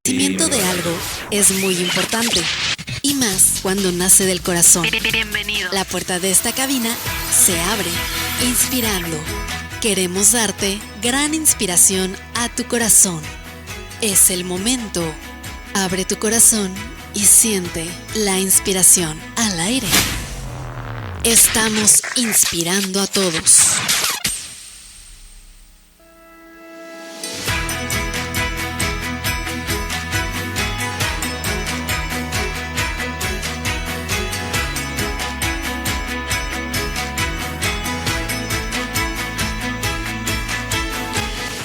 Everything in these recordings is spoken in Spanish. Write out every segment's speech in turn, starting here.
sentimiento de algo es muy importante. Y más cuando nace del corazón. Bienvenido. La puerta de esta cabina se abre, inspirando. Queremos darte gran inspiración a tu corazón. Es el momento. Abre tu corazón y siente la inspiración al aire. Estamos inspirando a todos.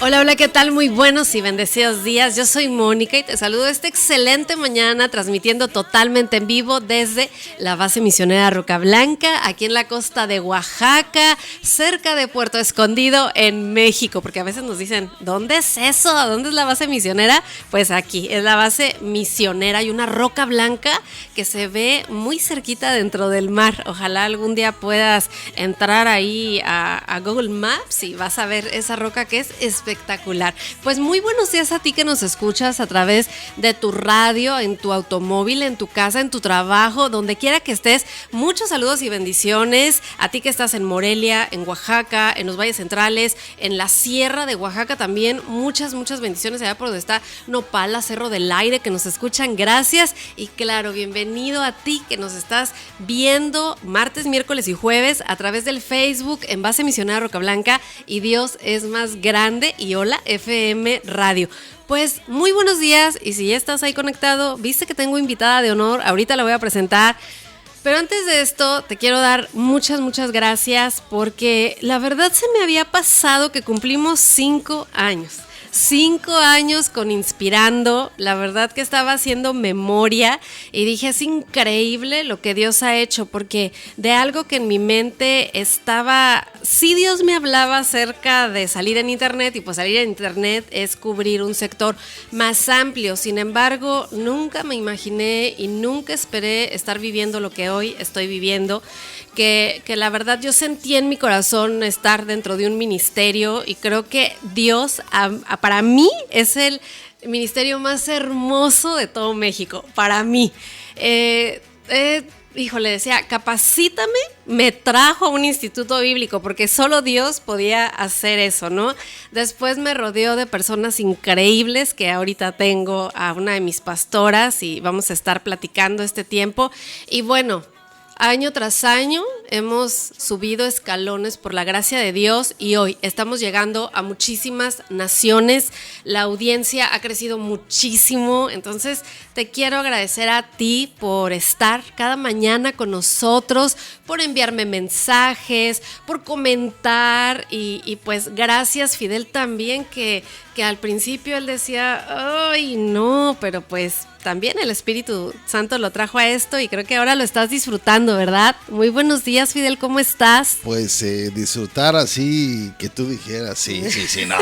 Hola, hola, ¿qué tal? Muy buenos y bendecidos días. Yo soy Mónica y te saludo esta excelente mañana transmitiendo totalmente en vivo desde la base misionera Roca Blanca, aquí en la costa de Oaxaca, cerca de Puerto Escondido, en México, porque a veces nos dicen, ¿dónde es eso? ¿Dónde es la base misionera? Pues aquí es la base misionera. Hay una roca blanca que se ve muy cerquita dentro del mar. Ojalá algún día puedas entrar ahí a Google Maps y vas a ver esa roca que es espectacular. Pues muy buenos días a ti que nos escuchas a través de tu radio, en tu automóvil, en tu casa, en tu trabajo, donde quiera que estés. Muchos saludos y bendiciones a ti que estás en Morelia, en Oaxaca, en los valles centrales, en la sierra de Oaxaca también. Muchas bendiciones allá por donde está Nopala, Cerro del Aire, que nos escuchan. Gracias. Y claro, bienvenido a ti que nos estás viendo martes, miércoles y jueves a través del Facebook en Base Misionera Roca Blanca y Dios es más grande. Y hola FM Radio. Pues muy buenos días y si ya estás ahí conectado, viste que tengo invitada de honor, ahorita la voy a presentar. Pero antes de esto te quiero dar muchas gracias porque la verdad se me había pasado que cumplimos 5 años. 5 años con Inspirando, la verdad que estaba haciendo memoria y dije, es increíble lo que Dios ha hecho, porque de algo que en mi mente estaba, sí Dios me hablaba acerca de salir en internet y pues salir en internet es cubrir un sector más amplio, sin embargo nunca me imaginé y nunca esperé estar viviendo lo que hoy estoy viviendo. Que la verdad yo sentí en mi corazón estar dentro de un ministerio y creo que Dios para mí es el ministerio más hermoso de todo México, para mí. Híjole, decía, capacítame, me trajo a un instituto bíblico porque solo Dios podía hacer eso, ¿no? Después me rodeó de personas increíbles que ahorita tengo a una de mis pastoras y vamos a estar platicando este tiempo y bueno, año tras año hemos subido escalones por la gracia de Dios y hoy estamos llegando a muchísimas naciones. La audiencia ha crecido muchísimo, entonces te quiero agradecer a ti por estar cada mañana con nosotros, por enviarme mensajes, por comentar y pues gracias Fidel también que al principio él decía, ay no, pero pues también el Espíritu Santo lo trajo a esto y creo que ahora lo estás disfrutando, ¿verdad? Muy buenos días, Fidel, ¿cómo estás? Pues disfrutar así, que tú dijeras, sí, no.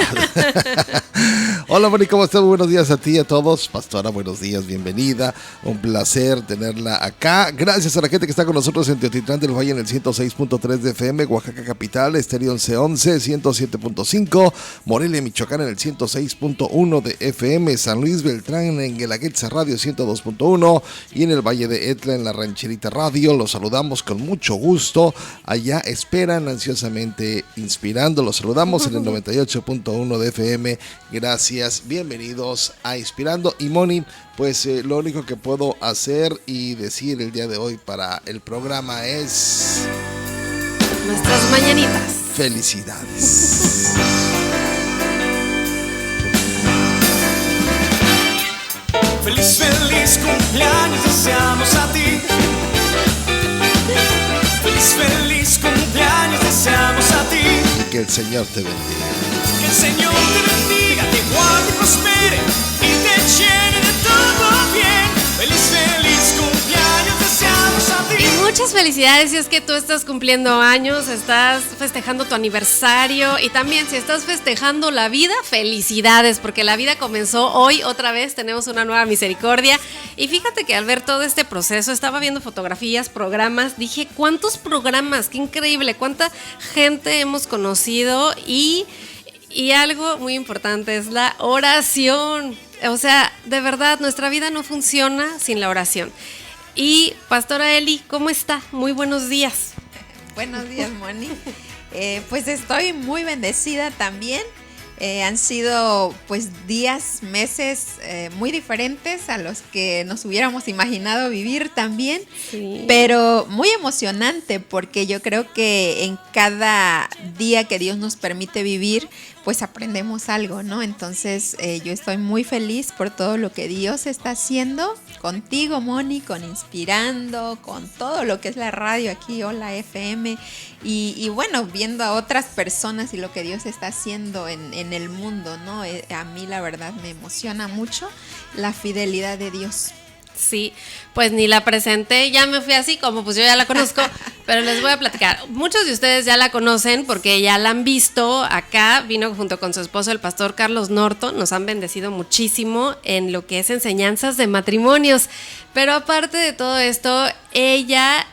Hola, Moni, ¿cómo estás? Buenos días a ti y a todos. Pastora, buenos días, bienvenida. Un placer tenerla acá. Gracias a la gente que está con nosotros en Teotitlán del Valle en el 106.3 de FM, Oaxaca Capital, Estéreo 1111, 107.5, Morelia, Michoacán en el 106.1 de FM, San Luis Beltrán en Guelaguetza Radio 102.1 y en el Valle de Etla en la Rancherita Radio. Los saludamos con mucho gusto. Allá esperan ansiosamente Inspirando. Los saludamos en el 98.1 de FM. Gracias, bienvenidos a Inspirando. Y Moni, pues lo único que puedo hacer y decir el día de hoy para el programa es... nuestras mañanitas. Felicidades. Feliz cumpleaños deseamos a ti. Feliz cumpleaños deseamos a ti. Y que el Señor te bendiga. Que el Señor te bendiga, te guarde y prospere y te llene de todo bien. Feliz cumpleaños deseamos a ti. Y muchas felicidades si es que tú estás cumpliendo años, estás festejando tu aniversario y también si estás festejando la vida, felicidades porque la vida comenzó hoy otra vez, tenemos una nueva misericordia y fíjate que al ver todo este proceso, estaba viendo fotografías, programas, dije cuántos programas, qué increíble, cuánta gente hemos conocido y algo muy importante es la oración. O sea, de verdad, nuestra vida no funciona sin la oración. Y Pastora Eli, ¿cómo está? Muy buenos días. Buenos días, Moni. Pues estoy muy bendecida también. Han sido pues días, meses muy diferentes a los que nos hubiéramos imaginado vivir también, Sí. pero muy emocionante porque yo creo que en cada día que Dios nos permite vivir, pues aprendemos algo, ¿no? Entonces yo estoy muy feliz por todo lo que Dios está haciendo contigo, Moni, con Inspirando, con todo lo que es la radio aquí, Hola FM, y bueno, viendo a otras personas y lo que Dios está haciendo en el mundo, ¿no? A mí la verdad me emociona mucho la fidelidad de Dios. Sí, pues ni la presenté, ya me fui así como pues yo ya la conozco, pero les voy a platicar. Muchos de ustedes ya la conocen porque ya la han visto acá, vino junto con su esposo el pastor Carlos Norton, nos han bendecido muchísimo en lo que es enseñanzas de matrimonios, pero aparte de todo esto, ella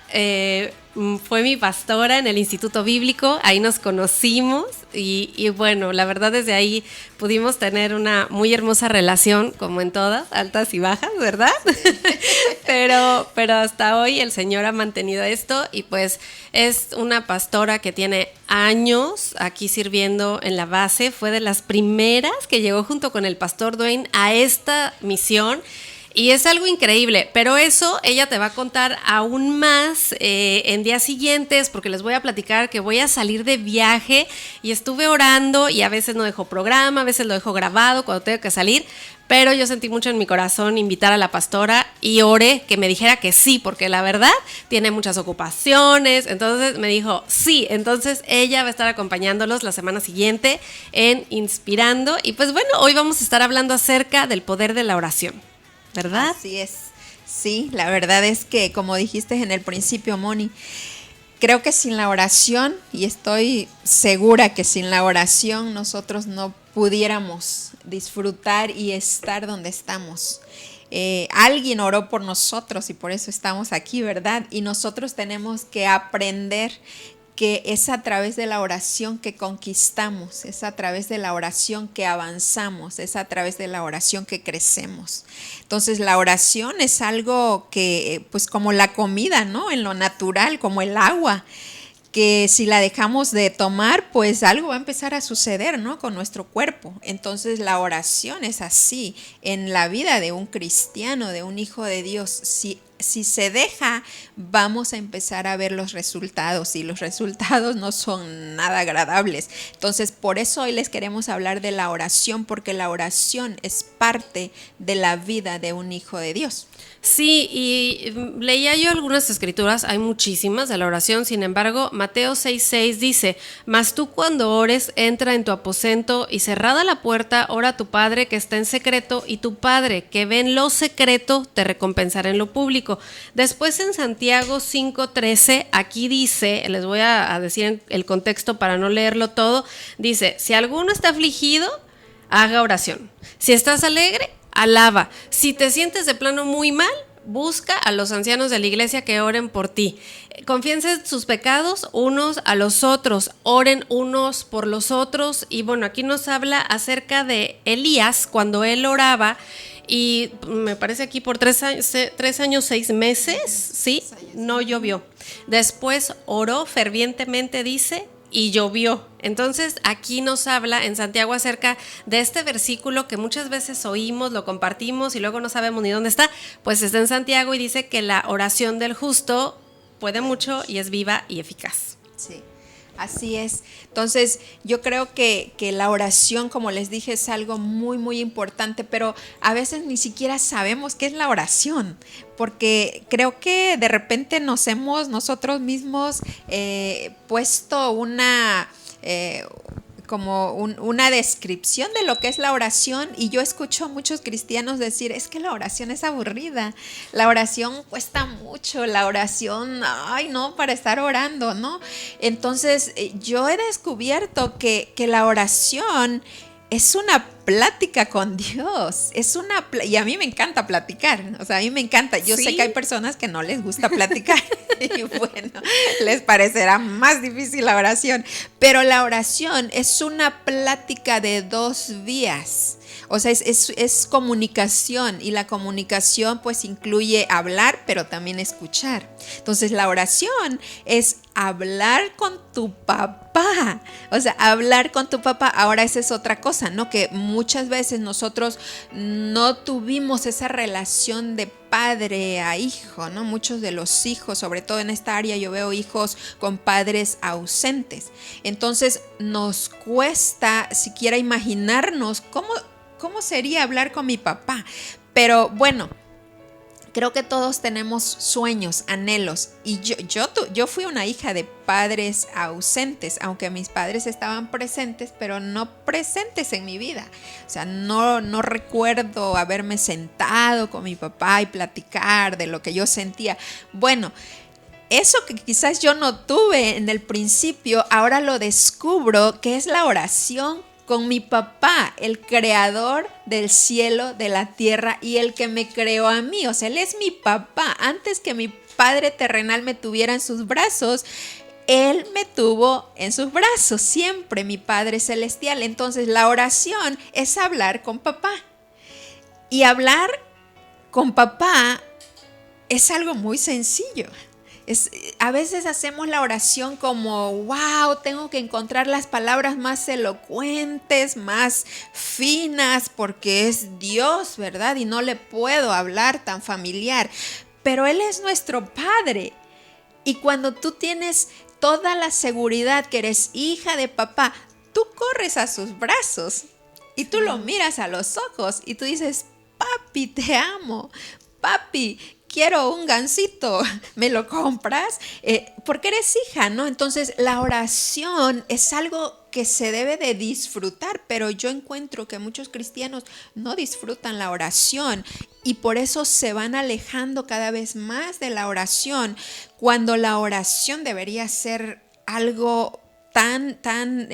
fue mi pastora en el Instituto Bíblico, ahí nos conocimos y bueno, la verdad desde ahí pudimos tener una muy hermosa relación, como en todas, altas y bajas, ¿verdad? pero hasta hoy el Señor ha mantenido esto y pues es una pastora que tiene años aquí sirviendo en la base, fue de las primeras que llegó junto con el pastor Dwayne a esta misión. Y es algo increíble, pero eso ella te va a contar aún más en días siguientes, porque les voy a platicar que voy a salir de viaje y estuve orando y a veces no dejo programa, a veces lo dejo grabado cuando tengo que salir, pero yo sentí mucho en mi corazón invitar a la pastora y oré que me dijera que sí, porque la verdad tiene muchas ocupaciones, entonces me dijo sí, entonces ella va a estar acompañándolos la semana siguiente en Inspirando y pues bueno, hoy vamos a estar hablando acerca del poder de la oración. ¿Verdad? Así es. Sí, la verdad es que, como dijiste en el principio, Moni, creo que sin la oración, y estoy segura que sin la oración nosotros no pudiéramos disfrutar y estar donde estamos. Alguien oró por nosotros y por eso estamos aquí, ¿verdad? Y nosotros tenemos que aprender que es a través de la oración que conquistamos, es a través de la oración que avanzamos, es a través de la oración que crecemos. Entonces la oración es algo que, pues como la comida, ¿no? En lo natural, como el agua, que si la dejamos de tomar, pues algo va a empezar a suceder, ¿no? Con nuestro cuerpo. Entonces la oración es así en la vida de un cristiano, de un hijo de Dios. Si se deja, vamos a empezar a ver los resultados y los resultados no son nada agradables. Entonces, por eso hoy les queremos hablar de la oración, porque la oración es parte de la vida de un hijo de Dios. Sí, y leía yo algunas escrituras, hay muchísimas de la oración, sin embargo, Mateo 6:6 dice, mas tú cuando ores, entra en tu aposento y cerrada la puerta, ora a tu Padre que está en secreto y tu Padre que ve en lo secreto te recompensará en lo público. Después en Santiago 5:13, aquí dice, les voy a decir el contexto para no leerlo todo, dice, si alguno está afligido, haga oración. Si estás alegre, alaba. Si te sientes de plano muy mal, busca a los ancianos de la iglesia que oren por ti. Confiesen sus pecados unos a los otros, oren unos por los otros. Y bueno, aquí nos habla acerca de Elías cuando él oraba y me parece aquí por 3 años, 6 meses, ¿sí? No llovió. Después oró fervientemente, dice, y llovió. Entonces aquí nos habla en Santiago acerca de este versículo que muchas veces oímos, lo compartimos y luego no sabemos ni dónde está, pues está en Santiago y dice que la oración del justo puede mucho y es viva y eficaz. Sí, así es. Entonces yo creo que la oración, como les dije, es algo muy, muy importante, pero a veces ni siquiera sabemos qué es la oración, porque creo que de repente nos hemos nosotros mismos puesto una descripción de lo que es la oración, y yo escucho a muchos cristianos decir, es que la oración es aburrida, la oración cuesta mucho, la oración, ay no, para estar orando, ¿no? Entonces yo he descubierto que la oración es una plática con Dios, y a mí me encanta platicar, o sea, a mí me encanta. Yo sé que hay personas que no les gusta platicar y bueno, les parecerá más difícil la oración, pero la oración es una plática de 2 vías. O sea, es comunicación, y la comunicación pues incluye hablar, pero también escuchar. Entonces la oración es hablar con tu papá. O sea, hablar con tu papá. Ahora esa es otra cosa, ¿no? Que muchas veces nosotros no tuvimos esa relación de padre a hijo, ¿no? Muchos de los hijos, sobre todo en esta área, yo veo hijos con padres ausentes. Entonces nos cuesta siquiera imaginarnos cómo sería hablar con mi papá. Pero bueno, creo que todos tenemos sueños, anhelos. Y yo fui una hija de padres ausentes, aunque mis padres estaban presentes, pero no presentes en mi vida. O sea, no recuerdo haberme sentado con mi papá y platicar de lo que yo sentía. Bueno, eso que quizás yo no tuve en el principio, ahora lo descubro, que es la oración con mi papá, el creador del cielo, de la tierra, y el que me creó a mí. O sea, él es mi papá. Antes que mi padre terrenal me tuviera en sus brazos, él me tuvo en sus brazos, siempre, mi Padre Celestial. Entonces la oración es hablar con papá. Y hablar con papá es algo muy sencillo. A veces hacemos la oración como, wow, tengo que encontrar las palabras más elocuentes, más finas, porque es Dios, ¿verdad? Y no le puedo hablar tan familiar. Pero Él es nuestro Padre. Y cuando tú tienes toda la seguridad que eres hija de papá, tú corres a sus brazos y tú lo miras a los ojos y tú dices, papi, te amo, papi, quiero un gansito, ¿me lo compras? Porque eres hija, ¿no? Entonces la oración es algo que se debe de disfrutar, pero yo encuentro que muchos cristianos no disfrutan la oración y por eso se van alejando cada vez más de la oración, cuando la oración debería ser algo tan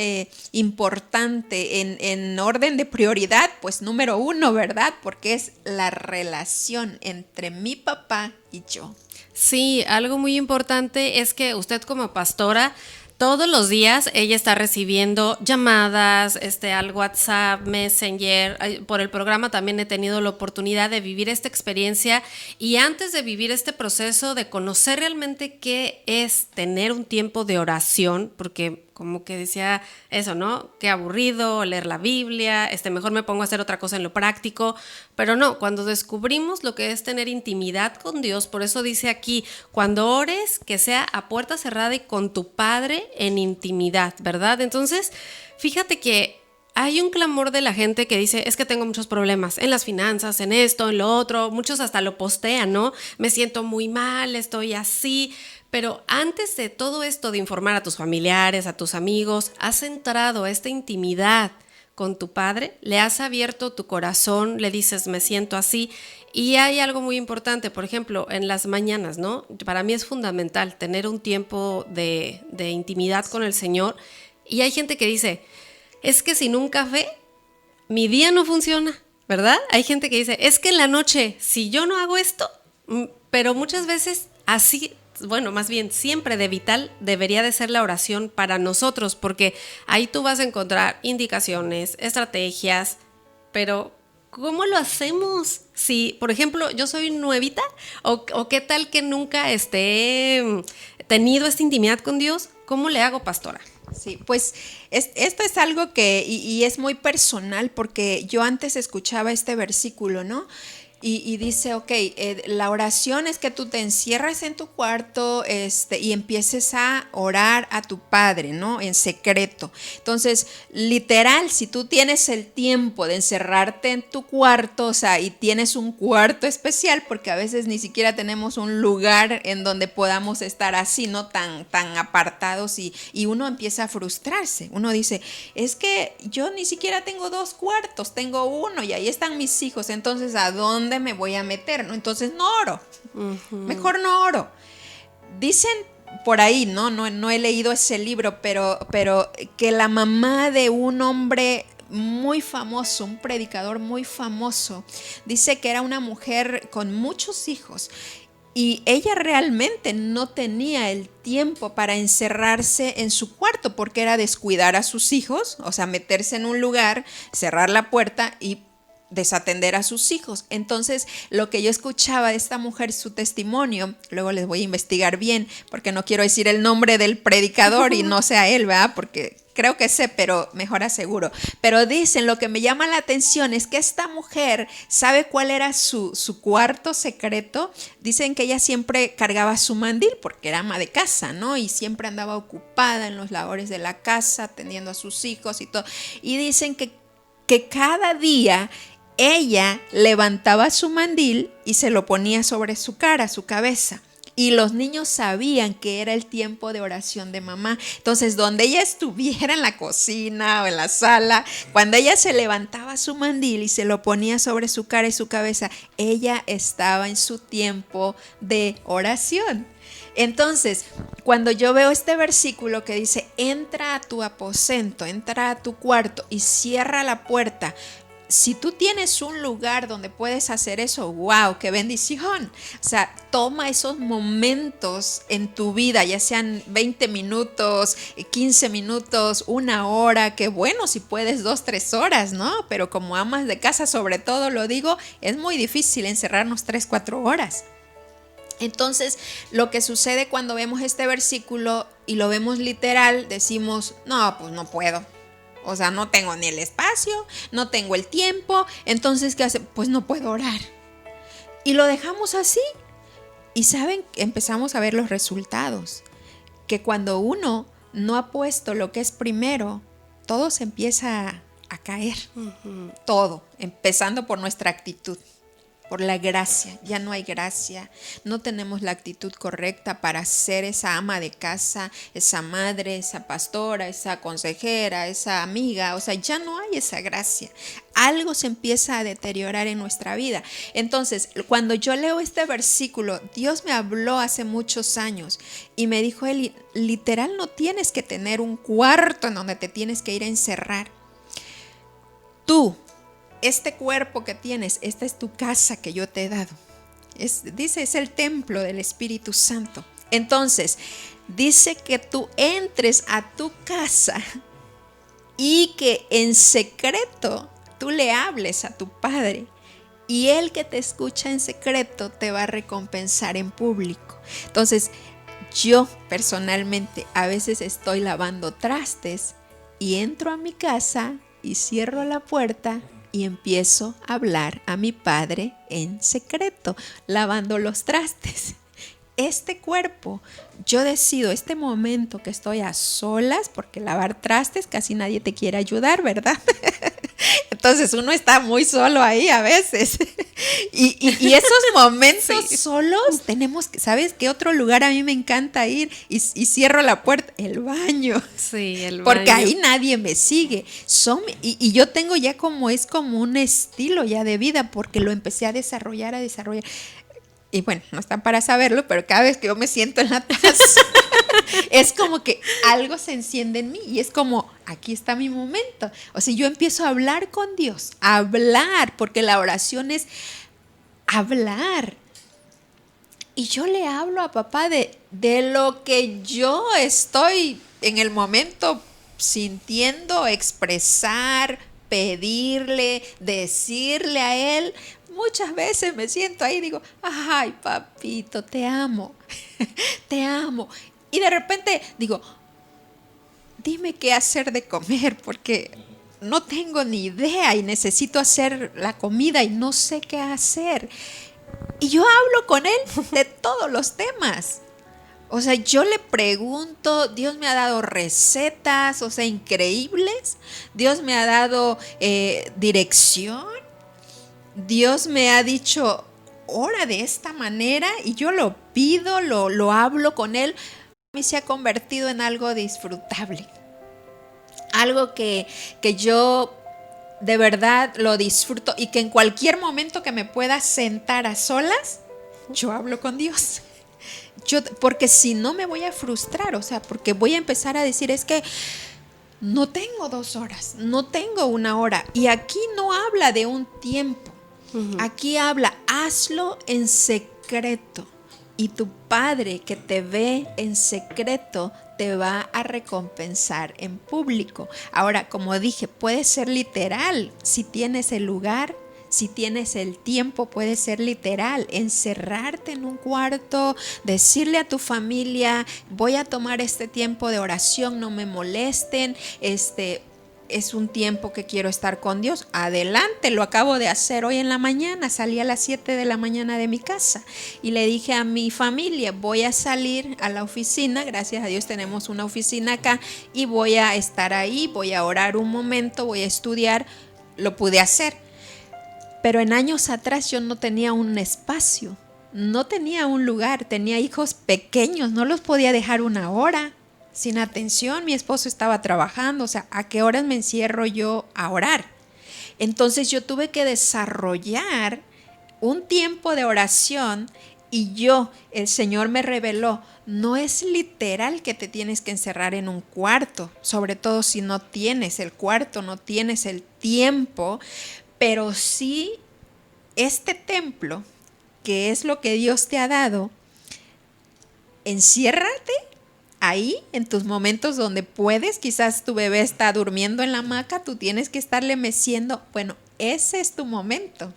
importante en orden de prioridad, pues número 1, ¿verdad? Porque es la relación entre mi papá y yo. Sí, algo muy importante es que usted como pastora, todos los días ella está recibiendo llamadas, al WhatsApp, Messenger. Por el programa también he tenido la oportunidad de vivir esta experiencia, y antes de vivir este proceso de conocer realmente qué es tener un tiempo de oración, porque como que decía eso, ¿no? Qué aburrido leer la Biblia, mejor me pongo a hacer otra cosa en lo práctico. Pero no, cuando descubrimos lo que es tener intimidad con Dios, por eso dice aquí, cuando ores, que sea a puerta cerrada y con tu Padre en intimidad, ¿verdad? Entonces, fíjate que hay un clamor de la gente que dice, es que tengo muchos problemas en las finanzas, en esto, en lo otro. Muchos hasta lo postean, ¿no? Me siento muy mal, estoy así. Pero antes de todo esto de informar a tus familiares, a tus amigos, has entrado a esta intimidad con tu Padre, le has abierto tu corazón, le dices, me siento así. Y hay algo muy importante, por ejemplo, en las mañanas, ¿no? Para mí es fundamental tener un tiempo de intimidad con el Señor. Y hay gente que dice, es que sin un café, mi día no funciona, ¿verdad? Hay gente que dice, es que en la noche, si yo no hago esto, pero muchas veces así, bueno, más bien siempre de vital debería de ser la oración para nosotros, porque ahí tú vas a encontrar indicaciones, estrategias, pero ¿cómo lo hacemos? Si, por ejemplo, yo soy nuevita, o qué tal que nunca tenido esta intimidad con Dios, ¿cómo le hago, pastora? Sí, pues esto es algo que, y es muy personal, porque yo antes escuchaba este versículo, ¿no? Y dice, ok, la oración es que tú te encierres en tu cuarto y empieces a orar a tu Padre, ¿no? En secreto. Entonces, literal, si tú tienes el tiempo de encerrarte en tu cuarto, o sea, y tienes un cuarto especial, porque a veces ni siquiera tenemos un lugar en donde podamos estar así, ¿no? Tan apartados, y uno empieza a frustrarse. Uno dice, es que yo ni siquiera tengo 2 cuartos, tengo uno y ahí están mis hijos, entonces ¿a dónde me voy a meter? ¿No? Entonces no oro. Mejor no oro. Dicen por ahí, no he leído ese libro, pero que la mamá de un hombre muy famoso, un predicador muy famoso. Dice que era una mujer con muchos hijos y ella realmente no tenía el tiempo para encerrarse en su cuarto porque era descuidar a sus hijos, o sea, meterse en un lugar, cerrar la puerta y desatender a sus hijos. Entonces, lo que yo escuchaba de esta mujer, su testimonio, luego les voy a investigar bien, porque no quiero decir el nombre del predicador y no sea él, ¿verdad? Porque creo que sé, pero mejor aseguro. Pero dicen, lo que me llama la atención es que esta mujer sabe cuál era su cuarto secreto. Dicen que ella siempre cargaba su mandil porque era ama de casa, ¿no? Y siempre andaba ocupada en los labores de la casa, atendiendo a sus hijos y todo. Y dicen que cada día ella levantaba su mandil y se lo ponía sobre su cara, su cabeza. Y los niños sabían que era el tiempo de oración de mamá. Entonces, donde ella estuviera en la cocina o en la sala, cuando ella se levantaba su mandil y se lo ponía sobre su cara y su cabeza, ella estaba en su tiempo de oración. Entonces, cuando yo veo este versículo que dice, entra a tu aposento, entra a tu cuarto y cierra la puerta. Si tú tienes un lugar donde puedes hacer eso, wow, qué bendición. O sea, toma esos momentos en tu vida, ya sean 20 minutos, 15 minutos, 1 hora, qué bueno si puedes 2, 3 horas, ¿no? Pero como amas de casa, sobre todo lo digo, es muy difícil encerrarnos 3, 4 horas. Entonces, lo que sucede cuando vemos este versículo y lo vemos literal, decimos, no, pues no puedo. O sea, no tengo ni el espacio, no tengo el tiempo, entonces, ¿qué hace? Pues no puedo orar. Y lo dejamos así. Y saben, empezamos a ver los resultados. Que cuando uno no ha puesto lo que es primero, todo se empieza a caer. Todo, empezando por nuestra actitud. Por la gracia, ya no hay gracia, no tenemos la actitud correcta para ser esa ama de casa, esa madre, esa pastora, esa consejera, esa amiga, o sea, ya no hay esa gracia. Algo se empieza a deteriorar en nuestra vida. Entonces, cuando yo leo este versículo, Dios me habló hace muchos años y me dijo, Eli, literal no tienes que tener un cuarto en donde te tienes que ir a encerrar. Tú, este cuerpo que tienes, esta es tu casa que yo te he dado. Dice, es el templo del Espíritu Santo. Entonces, dice que tú entres a tu casa y que en secreto tú le hables a tu Padre. Y Él que te escucha en secreto te va a recompensar en público. Entonces, yo personalmente a veces estoy lavando trastes y entro a mi casa y cierro la puerta y empiezo a hablar a mi Padre en secreto, lavando los trastes. Este cuerpo, yo decido este momento que estoy a solas, porque lavar trastes casi nadie te quiere ayudar, ¿verdad? Entonces uno está muy solo ahí a veces. Y esos momentos solos tenemos que, ¿sabes qué otro lugar a mí me encanta ir? Y cierro la puerta, el baño. Sí, el baño. Porque ahí nadie me sigue. Y yo tengo ya es como un estilo ya de vida, porque lo empecé a desarrollar. Y bueno, no están para saberlo, pero cada vez que yo me siento en la taza, es como que algo se enciende en mí y es como, aquí está mi momento. O sea, yo empiezo a hablar con Dios, a hablar, porque la oración es hablar. Y yo le hablo a papá de lo que yo estoy en el momento sintiendo, expresar, pedirle, decirle a él. Muchas veces me siento ahí y digo, ay, papito, te amo, te amo. Y de repente digo, dime qué hacer de comer, porque no tengo ni idea y necesito hacer la comida y no sé qué hacer. Y yo hablo con él de todos los temas. O sea, yo le pregunto, Dios me ha dado recetas, o sea, increíbles. Dios me ha dado dirección. Dios me ha dicho, ora de esta manera, y yo lo pido, lo hablo con él. A mí se ha convertido en algo disfrutable. Algo que yo de verdad lo disfruto y que en cualquier momento que me pueda sentar a solas, yo hablo con Dios. Porque si no me voy a frustrar, o sea, porque voy a empezar a decir, es que no tengo 2 horas, no tengo 1 hora. Y aquí no habla de un tiempo. Aquí habla, hazlo en secreto. Y tu Padre que te ve en secreto te va a recompensar en público. Ahora, como dije, puede ser literal. Si tienes el lugar, si tienes el tiempo, puede ser literal. Encerrarte en un cuarto, decirle a tu familia, voy a tomar este tiempo de oración, no me molesten, es un tiempo que quiero estar con Dios. Adelante, lo acabo de hacer hoy en la mañana. Salí a las 7 de la mañana de mi casa y le dije a mi familia, voy a salir a la oficina, gracias a Dios tenemos una oficina acá, y voy a estar ahí, voy a orar un momento, voy a estudiar. Lo pude hacer, pero en años atrás yo no tenía un espacio, no tenía un lugar, tenía hijos pequeños, no los podía dejar 1 hora sin atención. Mi esposo estaba trabajando, o sea, ¿a qué horas me encierro yo a orar? Entonces yo tuve que desarrollar un tiempo de oración y el Señor me reveló, no es literal que te tienes que encerrar en un cuarto, sobre todo si no tienes el cuarto, no tienes el tiempo, pero sí este templo, que es lo que Dios te ha dado, enciérrate ahí, en tus momentos donde puedes. Quizás tu bebé está durmiendo en la hamaca, tú tienes que estarle meciendo. Bueno, ese es tu momento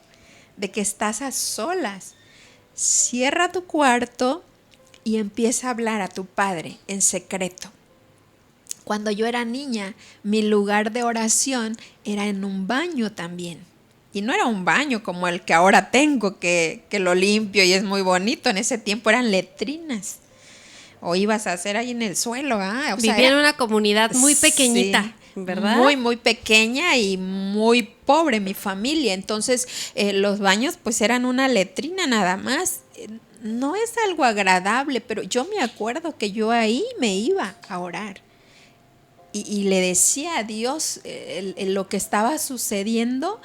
de que estás a solas. Cierra tu cuarto y empieza a hablar a tu Padre en secreto. Cuando yo era niña, mi lugar de oración era en un baño también. Y no era un baño como el que ahora tengo, que lo limpio y es muy bonito. En ese tiempo eran letrinas. O ibas a hacer ahí en el suelo. Vivía en una comunidad muy pequeñita, sí, ¿verdad? Muy, muy pequeña y muy pobre mi familia. Entonces los baños pues eran una letrina nada más. No es algo agradable, pero yo me acuerdo que yo ahí me iba a orar. Y le decía a Dios lo que estaba sucediendo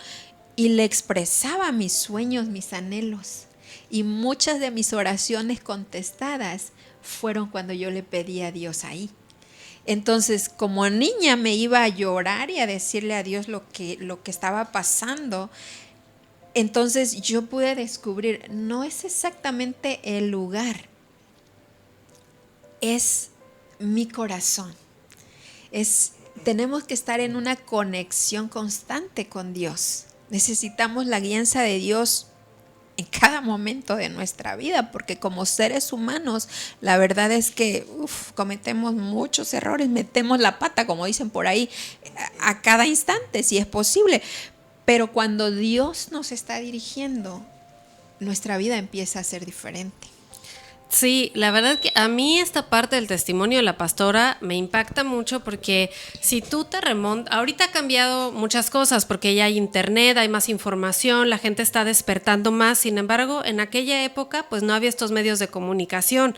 y le expresaba mis sueños, mis anhelos. Y muchas de mis oraciones contestadas fueron cuando yo le pedí a Dios ahí. Entonces, como niña me iba a llorar y a decirle a Dios lo que estaba pasando. Entonces yo pude descubrir, no es exactamente el lugar, es mi corazón. Tenemos que estar en una conexión constante con Dios. Necesitamos la guianza de Dios en cada momento de nuestra vida, porque como seres humanos, la verdad es que cometemos muchos errores, metemos la pata, como dicen por ahí, a cada instante, si es posible. Pero cuando Dios nos está dirigiendo, nuestra vida empieza a ser diferente. Sí, la verdad que a mí esta parte del testimonio de la pastora me impacta mucho, porque si tú te remontas, ahorita ha cambiado muchas cosas porque ya hay internet, hay más información, la gente está despertando más. Sin embargo, en aquella época pues no había estos medios de comunicación.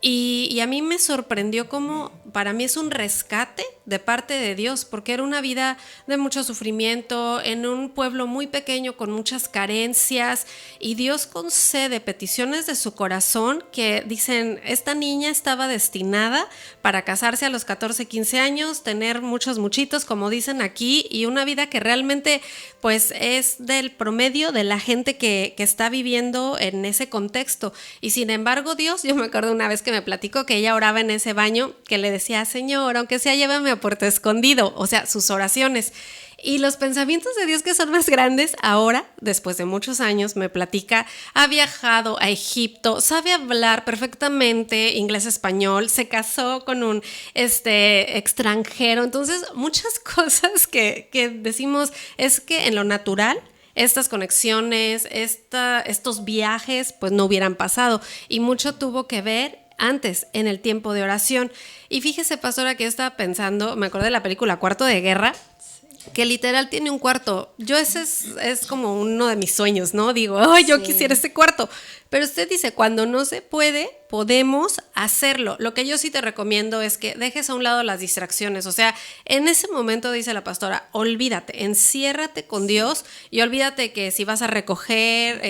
Y a mí me sorprendió cómo para mí es un rescate de parte de Dios, porque era una vida de mucho sufrimiento, en un pueblo muy pequeño con muchas carencias, y Dios concede peticiones de su corazón que dicen, esta niña estaba destinada para casarse a los 14, 15 años, tener muchos muchitos, como dicen aquí, y una vida que realmente pues es del promedio de la gente que está viviendo en ese contexto. Y sin embargo Dios, yo me acuerdo una vez que me platicó que ella oraba en ese baño, que le decía, Señor, aunque sea llévame a Puerto Escondido, o sea, sus oraciones. Y los pensamientos de Dios, que son más grandes, ahora, después de muchos años, me platica, ha viajado a Egipto, sabe hablar perfectamente inglés, español, se casó con un extranjero. Entonces, muchas cosas que decimos es que en lo natural, estas conexiones, estos viajes, pues no hubieran pasado. Y mucho tuvo que ver antes, en el tiempo de oración. Y fíjese, pastora, que yo estaba pensando, me acordé de la película Cuarto de Guerra, que literal tiene un cuarto. Yo ese es como uno de mis sueños, ¿no? Digo, ¡ay, yo quisiera ese cuarto! Pero usted dice, cuando no se puede, podemos hacerlo. Lo que yo sí te recomiendo es que dejes a un lado las distracciones. O sea, en ese momento, dice la pastora, olvídate, enciérrate con Dios y olvídate que si vas a recoger,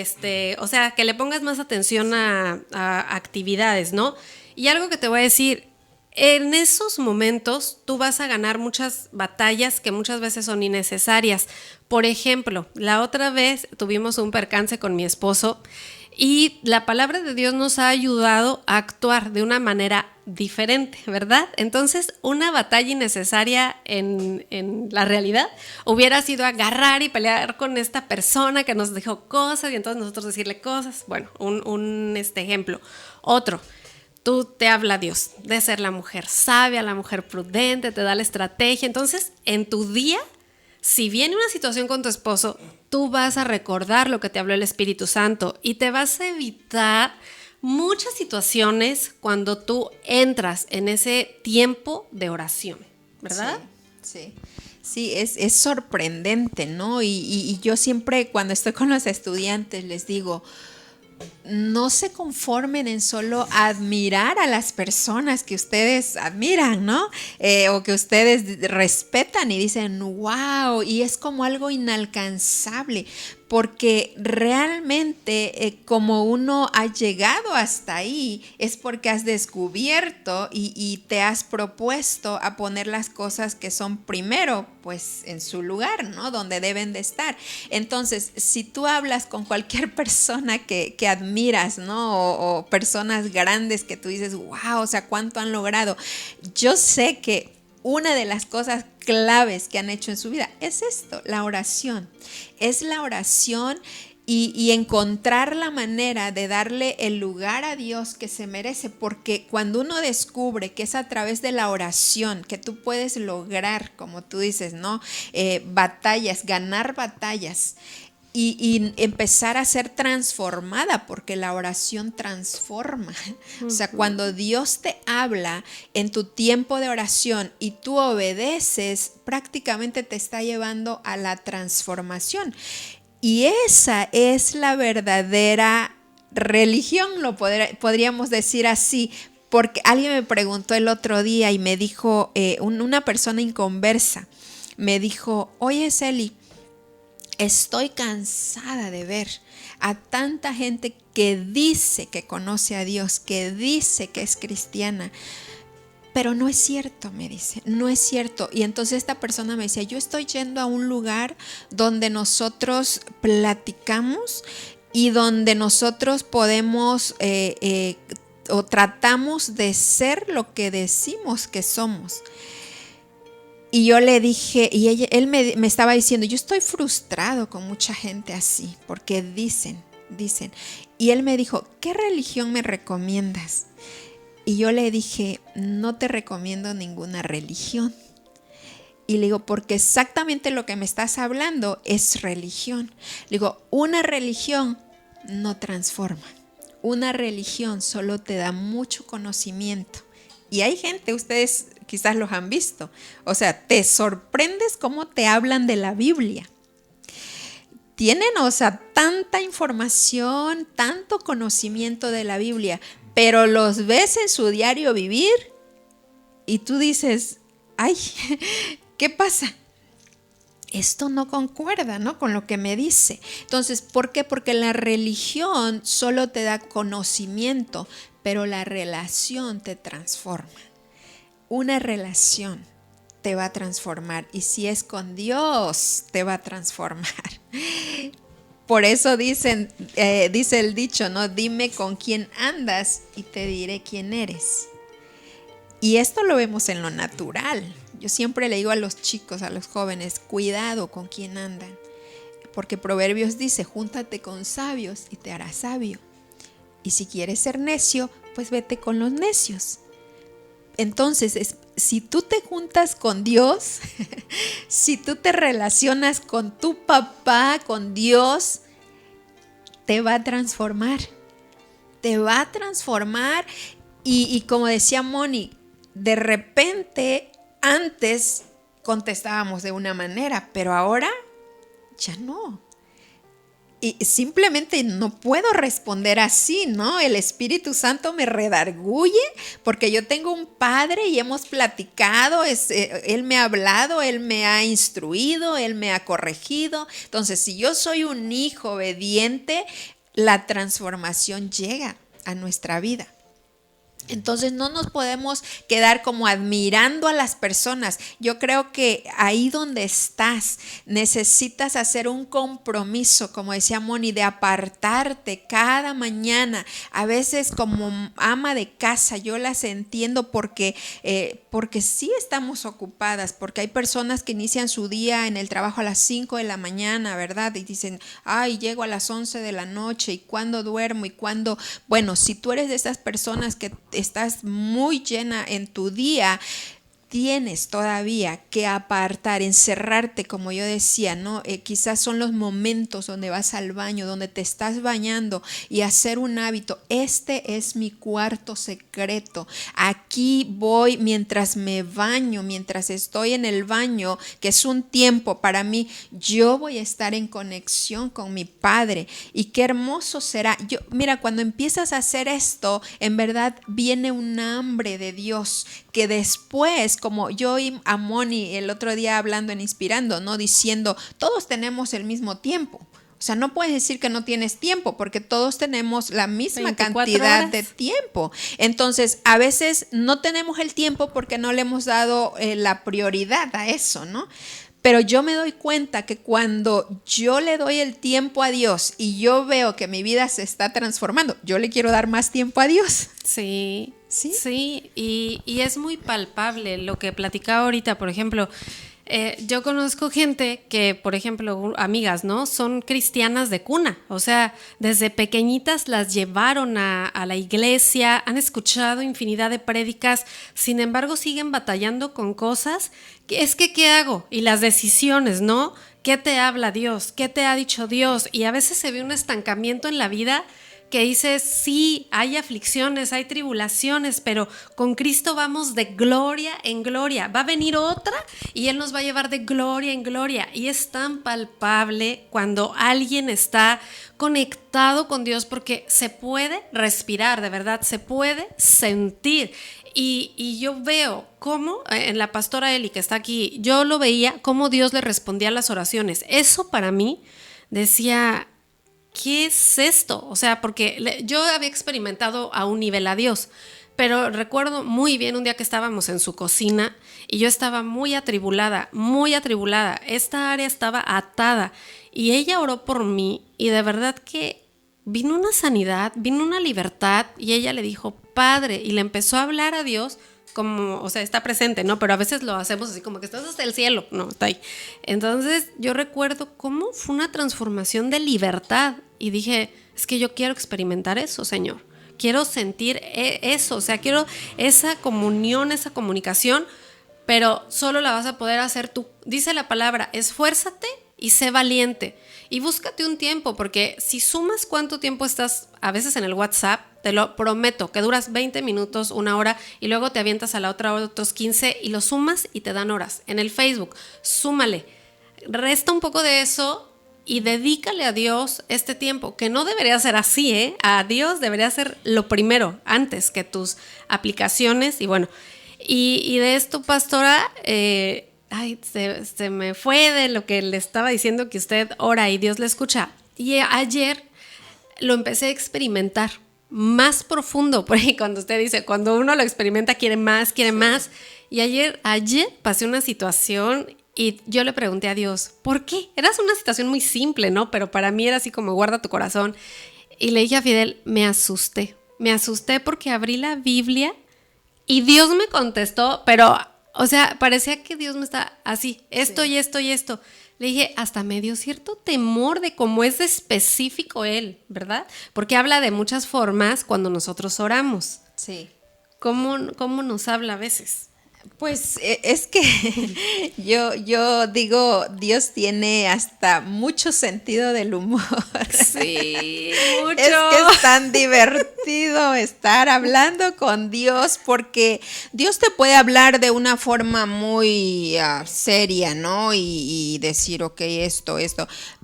o sea, que le pongas más atención a actividades, ¿no? Y algo que te voy a decir, En esos momentos tú vas a ganar muchas batallas que muchas veces son innecesarias. Por ejemplo, la otra vez tuvimos un percance con mi esposo y la palabra de Dios nos ha ayudado a actuar de una manera diferente, ¿verdad? Entonces, una batalla innecesaria en la realidad hubiera sido agarrar y pelear con esta persona que nos dijo cosas y entonces nosotros decirle cosas. Bueno, un ejemplo. Otro. Tú te habla Dios de ser la mujer sabia, la mujer prudente, te da la estrategia. Entonces, en tu día, si viene una situación con tu esposo, tú vas a recordar lo que te habló el Espíritu Santo y te vas a evitar muchas situaciones cuando tú entras en ese tiempo de oración, ¿verdad? Sí. Sí, es sorprendente, ¿no? Y yo siempre cuando estoy con los estudiantes les digo, no se conformen en solo admirar a las personas que ustedes admiran, ¿no? O que ustedes respetan y dicen, wow, y es como algo inalcanzable, porque realmente como uno ha llegado hasta ahí es porque has descubierto y te has propuesto a poner las cosas que son primero, pues en su lugar, ¿no? Donde deben de estar. Entonces, si tú hablas con cualquier persona que admiras, ¿no? O personas grandes que tú dices, wow, o sea, ¿cuánto han logrado? Yo sé que una de las cosas claves que han hecho en su vida es esto, la oración. Es la oración y encontrar la manera de darle el lugar a Dios que se merece, porque cuando uno descubre que es a través de la oración que tú puedes lograr, como tú dices, ¿no? Batallas, ganar batallas. Y empezar a ser transformada, porque la oración transforma. O sea, cuando Dios te habla en tu tiempo de oración y tú obedeces, prácticamente te está llevando a la transformación. Y esa es la verdadera religión, podríamos decir así. Porque alguien me preguntó el otro día y me dijo, una persona inconversa, me dijo, oye Celi, estoy cansada de ver a tanta gente que dice que conoce a Dios, que dice que es cristiana, pero no es cierto, me dice, no es cierto. Y entonces esta persona me decía, yo estoy yendo a un lugar donde nosotros platicamos y donde nosotros podemos o tratamos de ser lo que decimos que somos. Y yo le dije, y él me estaba diciendo, yo estoy frustrado con mucha gente así, porque dicen. Y él me dijo, ¿qué religión me recomiendas? Y yo le dije, no te recomiendo ninguna religión. Y le digo, porque exactamente lo que me estás hablando es religión. Le digo, una religión no transforma. Una religión solo te da mucho conocimiento. Y hay gente, ustedes quizás los han visto. O sea, te sorprendes cómo te hablan de la Biblia. Tienen, o sea, tanta información, tanto conocimiento de la Biblia, pero los ves en su diario vivir y tú dices, ay, ¿qué pasa? Esto no concuerda, ¿no? Con lo que me dice. Entonces, ¿por qué? Porque la religión solo te da conocimiento, pero la relación te transforma. Una relación te va a transformar y si es con Dios, te va a transformar. Por eso dice el dicho, ¿no? Dime con quién andas y te diré quién eres. Y esto lo vemos en lo natural. Yo siempre le digo a los chicos, a los jóvenes, cuidado con quién andan. Porque Proverbios dice, júntate con sabios y te harás sabio. Y si quieres ser necio, pues vete con los necios. Entonces, si tú te juntas con Dios, si tú te relacionas con tu papá, con Dios, te va a transformar. Te va a transformar y como decía Moni, de repente antes contestábamos de una manera, pero ahora ya no. Y simplemente no puedo responder así, ¿no? El Espíritu Santo me redarguye porque yo tengo un padre y hemos platicado, él me ha hablado, él me ha instruido, él me ha corregido. Entonces, si yo soy un hijo obediente, la transformación llega a nuestra vida. Entonces no nos podemos quedar como admirando a las personas. Yo creo que ahí donde estás necesitas hacer un compromiso, como decía Moni, de apartarte cada mañana. A veces como ama de casa yo las entiendo porque sí estamos ocupadas, porque hay personas que inician su día en el trabajo a las 5 de la mañana, ¿verdad? Y dicen, ay, llego a las 11 de la noche y cuándo duermo y cuándo... Bueno, si tú eres de esas personas que estás muy llena en tu día, tienes todavía que apartar, encerrarte, como yo decía, ¿no? Quizás son los momentos donde vas al baño, donde te estás bañando y hacer un hábito. Este es mi cuarto secreto. Aquí voy mientras me baño, mientras estoy en el baño, que es un tiempo para mí, yo voy a estar en conexión con mi Padre. Y qué hermoso será. Mira, cuando empiezas a hacer esto, en verdad viene un hambre de Dios que después, como yo y a Moni el otro día hablando en Inspirando, ¿no? Diciendo, todos tenemos el mismo tiempo. O sea, no puedes decir que no tienes tiempo porque todos tenemos la misma cantidad horas de tiempo. Entonces, a veces no tenemos el tiempo porque no le hemos dado la prioridad a eso, ¿no? Pero yo me doy cuenta que cuando yo le doy el tiempo a Dios y yo veo que mi vida se está transformando, yo le quiero dar más tiempo a Dios. Sí, ¿Sí? sí, y es muy palpable lo que platicaba ahorita, por ejemplo, yo conozco gente que, por ejemplo, amigas, ¿no? Son cristianas de cuna, o sea, desde pequeñitas las llevaron a la iglesia, han escuchado infinidad de prédicas, sin embargo siguen batallando con cosas, ¿qué hago? Y las decisiones, ¿no? ¿Qué te habla Dios? ¿Qué te ha dicho Dios? Y a veces se ve un estancamiento en la vida que dices, sí, hay aflicciones, hay tribulaciones, pero con Cristo vamos de gloria en gloria. Va a venir otra y Él nos va a llevar de gloria en gloria. Y es tan palpable cuando alguien está conectado con Dios porque se puede respirar, de verdad, se puede sentir. Y yo veo cómo, en la pastora Eli que está aquí, yo lo veía, cómo Dios le respondía a las oraciones. Eso para mí decía... ¿Qué es esto? O sea, porque yo había experimentado a un nivel a Dios, pero recuerdo muy bien un día que estábamos en su cocina y yo estaba muy atribulada, muy atribulada. Esta área estaba atada y ella oró por mí y de verdad que vino una sanidad, vino una libertad y ella le dijo, Padre, y le empezó a hablar a Dios como, o sea, está presente, ¿no? Pero a veces lo hacemos así como que estás hasta el cielo, no, está ahí. Entonces yo recuerdo cómo fue una transformación de libertad y dije, es que yo quiero experimentar eso, Señor. Quiero sentir eso, o sea, quiero esa comunión, esa comunicación, pero solo la vas a poder hacer tú. Dice la palabra, esfuérzate y sé valiente. Y búscate un tiempo, porque si sumas cuánto tiempo estás a veces en el WhatsApp, te lo prometo, que duras 20 minutos, una hora, y luego te avientas a la otra otros 15 y lo sumas y te dan horas. En el Facebook, súmale, resta un poco de eso y dedícale a Dios este tiempo, que no debería ser así, ¿eh? A Dios debería ser lo primero, antes que tus aplicaciones. Y bueno, y de esto, pastora, se me fue de lo que le estaba diciendo, que usted ora y Dios le escucha. Y ayer lo empecé a experimentar más profundo, porque cuando usted dice, cuando uno lo experimenta quiere más. Y ayer pasé una situación y yo le pregunté a Dios, ¿por qué? Era una situación muy simple, ¿no? Pero para mí era así como guarda tu corazón. Y le dije a Fidel, me asusté porque abrí la Biblia y Dios me contestó, pero... O sea, parecía que Dios me está así, esto y esto y esto. Le dije, hasta me dio cierto temor de cómo es de específico Él, ¿verdad? Porque habla de muchas formas cuando nosotros oramos. Sí. ¿Cómo nos habla a veces? Pues es que yo digo, Dios tiene hasta mucho sentido del humor. Sí, mucho. Es que es tan divertido estar hablando con Dios porque Dios te puede hablar de una forma muy seria, ¿no? Y decir, ok, esto.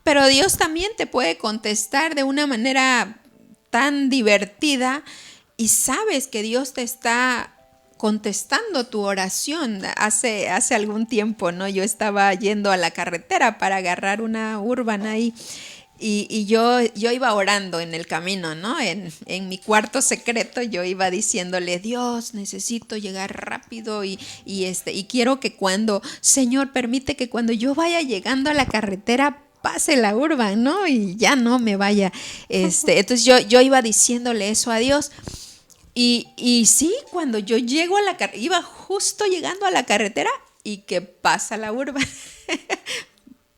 Pero Dios también te puede contestar de una manera tan divertida y sabes que Dios te está contestando tu oración. Hace algún tiempo, ¿no? Yo estaba yendo a la carretera para agarrar una Urban ahí Y yo iba orando en el camino, ¿no? En mi cuarto secreto yo iba diciéndole, Dios, necesito llegar rápido y quiero que Señor, permite que cuando yo vaya llegando a la carretera pase la urban, ¿no? Y ya no me vaya. Entonces yo iba diciéndole eso a Dios. Y sí, cuando yo llego a iba justo llegando a la carretera y que pasa la urban.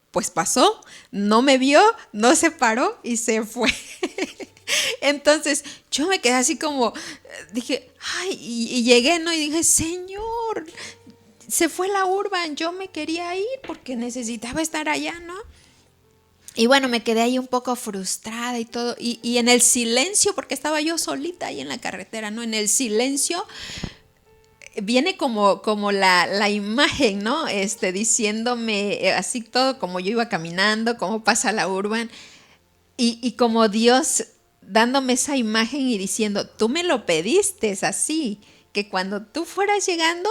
Pues pasó, no me vio, no se paró y se fue. Entonces yo me quedé así como, dije, ay, y llegué, ¿no? Y dije, Señor, se fue la urban, yo me quería ir porque necesitaba estar allá, ¿no? Y bueno, me quedé ahí un poco frustrada y todo. Y en el silencio, porque estaba yo solita ahí en la carretera, ¿no? En el silencio viene como la imagen, ¿no? Diciéndome así todo, como yo iba caminando, cómo pasa la urban. Y como Dios dándome esa imagen y diciendo, tú me lo pediste así, que cuando tú fueras llegando,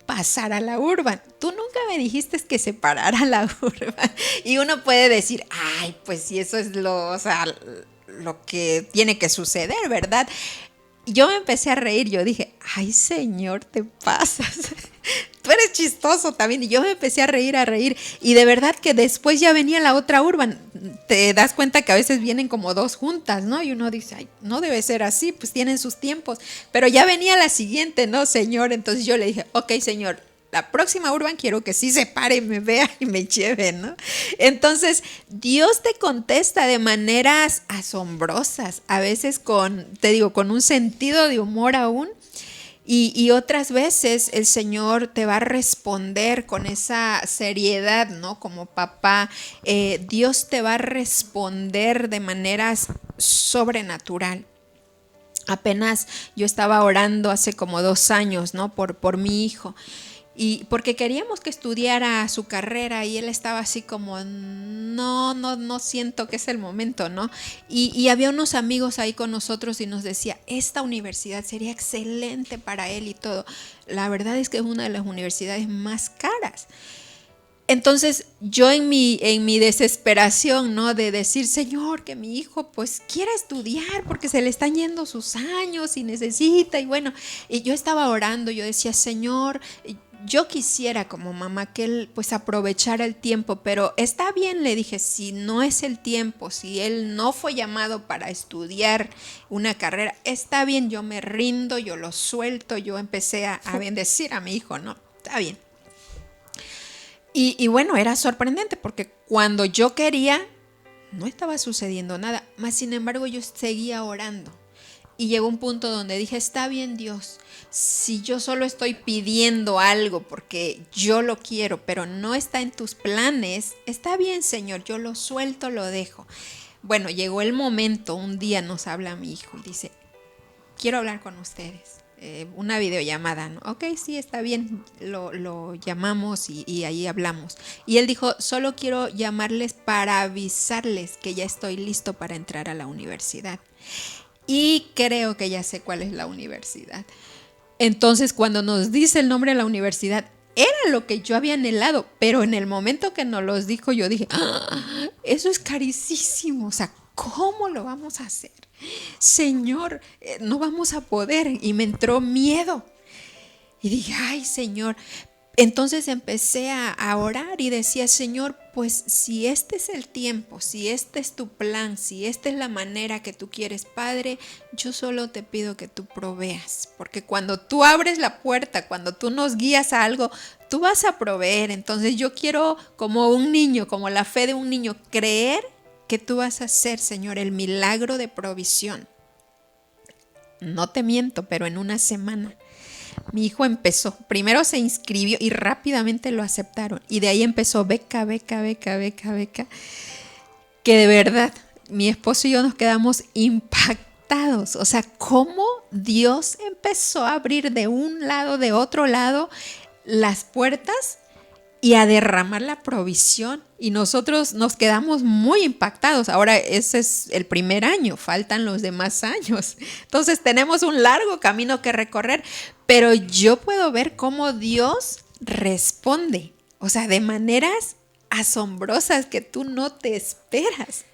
pasara la urban. Tú nunca me dijiste que se parara la urban. Y uno puede decir, ay, pues si eso es lo que tiene que suceder, ¿verdad? Yo me empecé a reír, yo dije, ay, Señor, te pasas. Tú eres chistoso también. Y yo me empecé a reír. Y de verdad que después ya venía la otra urban. Te das cuenta que a veces vienen como dos juntas, ¿no? Y uno dice, ay, no debe ser así, pues tienen sus tiempos. Pero ya venía la siguiente, ¿no, Señor? Entonces yo le dije, ok, Señor, la próxima urban quiero que sí se pare, me vea y me lleve, ¿no? Entonces, Dios te contesta de maneras asombrosas, a veces con un sentido de humor aún, y otras veces el Señor te va a responder con esa seriedad, ¿no? Como papá, Dios te va a responder de maneras sobrenatural. Apenas yo estaba orando hace como 2 años, ¿no? Por mi hijo. Y porque queríamos que estudiara su carrera y él estaba así como, no siento que es el momento, ¿no? Y había unos amigos ahí con nosotros y nos decía, esta universidad sería excelente para él y todo. La verdad es que es una de las universidades más caras. Entonces yo en mi desesperación, ¿no? De decir, Señor, que mi hijo pues quiera estudiar porque se le están yendo sus años y necesita, y bueno, y yo estaba orando, yo decía, Señor, yo quisiera como mamá que él pues aprovechara el tiempo, pero está bien, le dije, si no es el tiempo, si él no fue llamado para estudiar una carrera, está bien, yo me rindo, yo lo suelto, yo empecé a bendecir a mi hijo, ¿no? Está bien. Y bueno, era sorprendente porque cuando yo quería, no estaba sucediendo nada, mas sin embargo yo seguía orando. Y llegó un punto donde dije, está bien, Dios, si yo solo estoy pidiendo algo porque yo lo quiero, pero no está en tus planes, está bien, Señor, yo lo suelto, lo dejo. Bueno, llegó el momento, un día nos habla mi hijo y dice, quiero hablar con ustedes. Una videollamada, ¿no? Ok, sí, está bien, lo llamamos y ahí hablamos. Y él dijo, solo quiero llamarles para avisarles que ya estoy listo para entrar a la universidad. Y creo que ya sé cuál es la universidad. Entonces, cuando nos dice el nombre de la universidad, era lo que yo había anhelado, pero en el momento que nos los dijo, yo dije, eso es carísimo, o sea, ¿cómo lo vamos a hacer? Señor, no vamos a poder. Y me entró miedo. Y dije, ay, Señor. Entonces empecé a orar y decía, Señor, pues si este es el tiempo, si este es tu plan, si esta es la manera que tú quieres, Padre, yo solo te pido que tú proveas. Porque cuando tú abres la puerta, cuando tú nos guías a algo, tú vas a proveer. Entonces yo quiero, como un niño, como la fe de un niño, creer que tú vas a hacer, Señor, el milagro de provisión. No te miento, pero en una semana mi hijo empezó. Primero se inscribió y rápidamente lo aceptaron. Y de ahí empezó beca. Que de verdad, mi esposo y yo nos quedamos impactados. O sea, cómo Dios empezó a abrir de un lado, de otro lado, las puertas y a derramar la provisión. Y nosotros nos quedamos muy impactados. Ahora ese es el primer año, faltan los demás años. Entonces tenemos un largo camino que recorrer, pero yo puedo ver cómo Dios responde. O sea, de maneras asombrosas que tú no te esperas.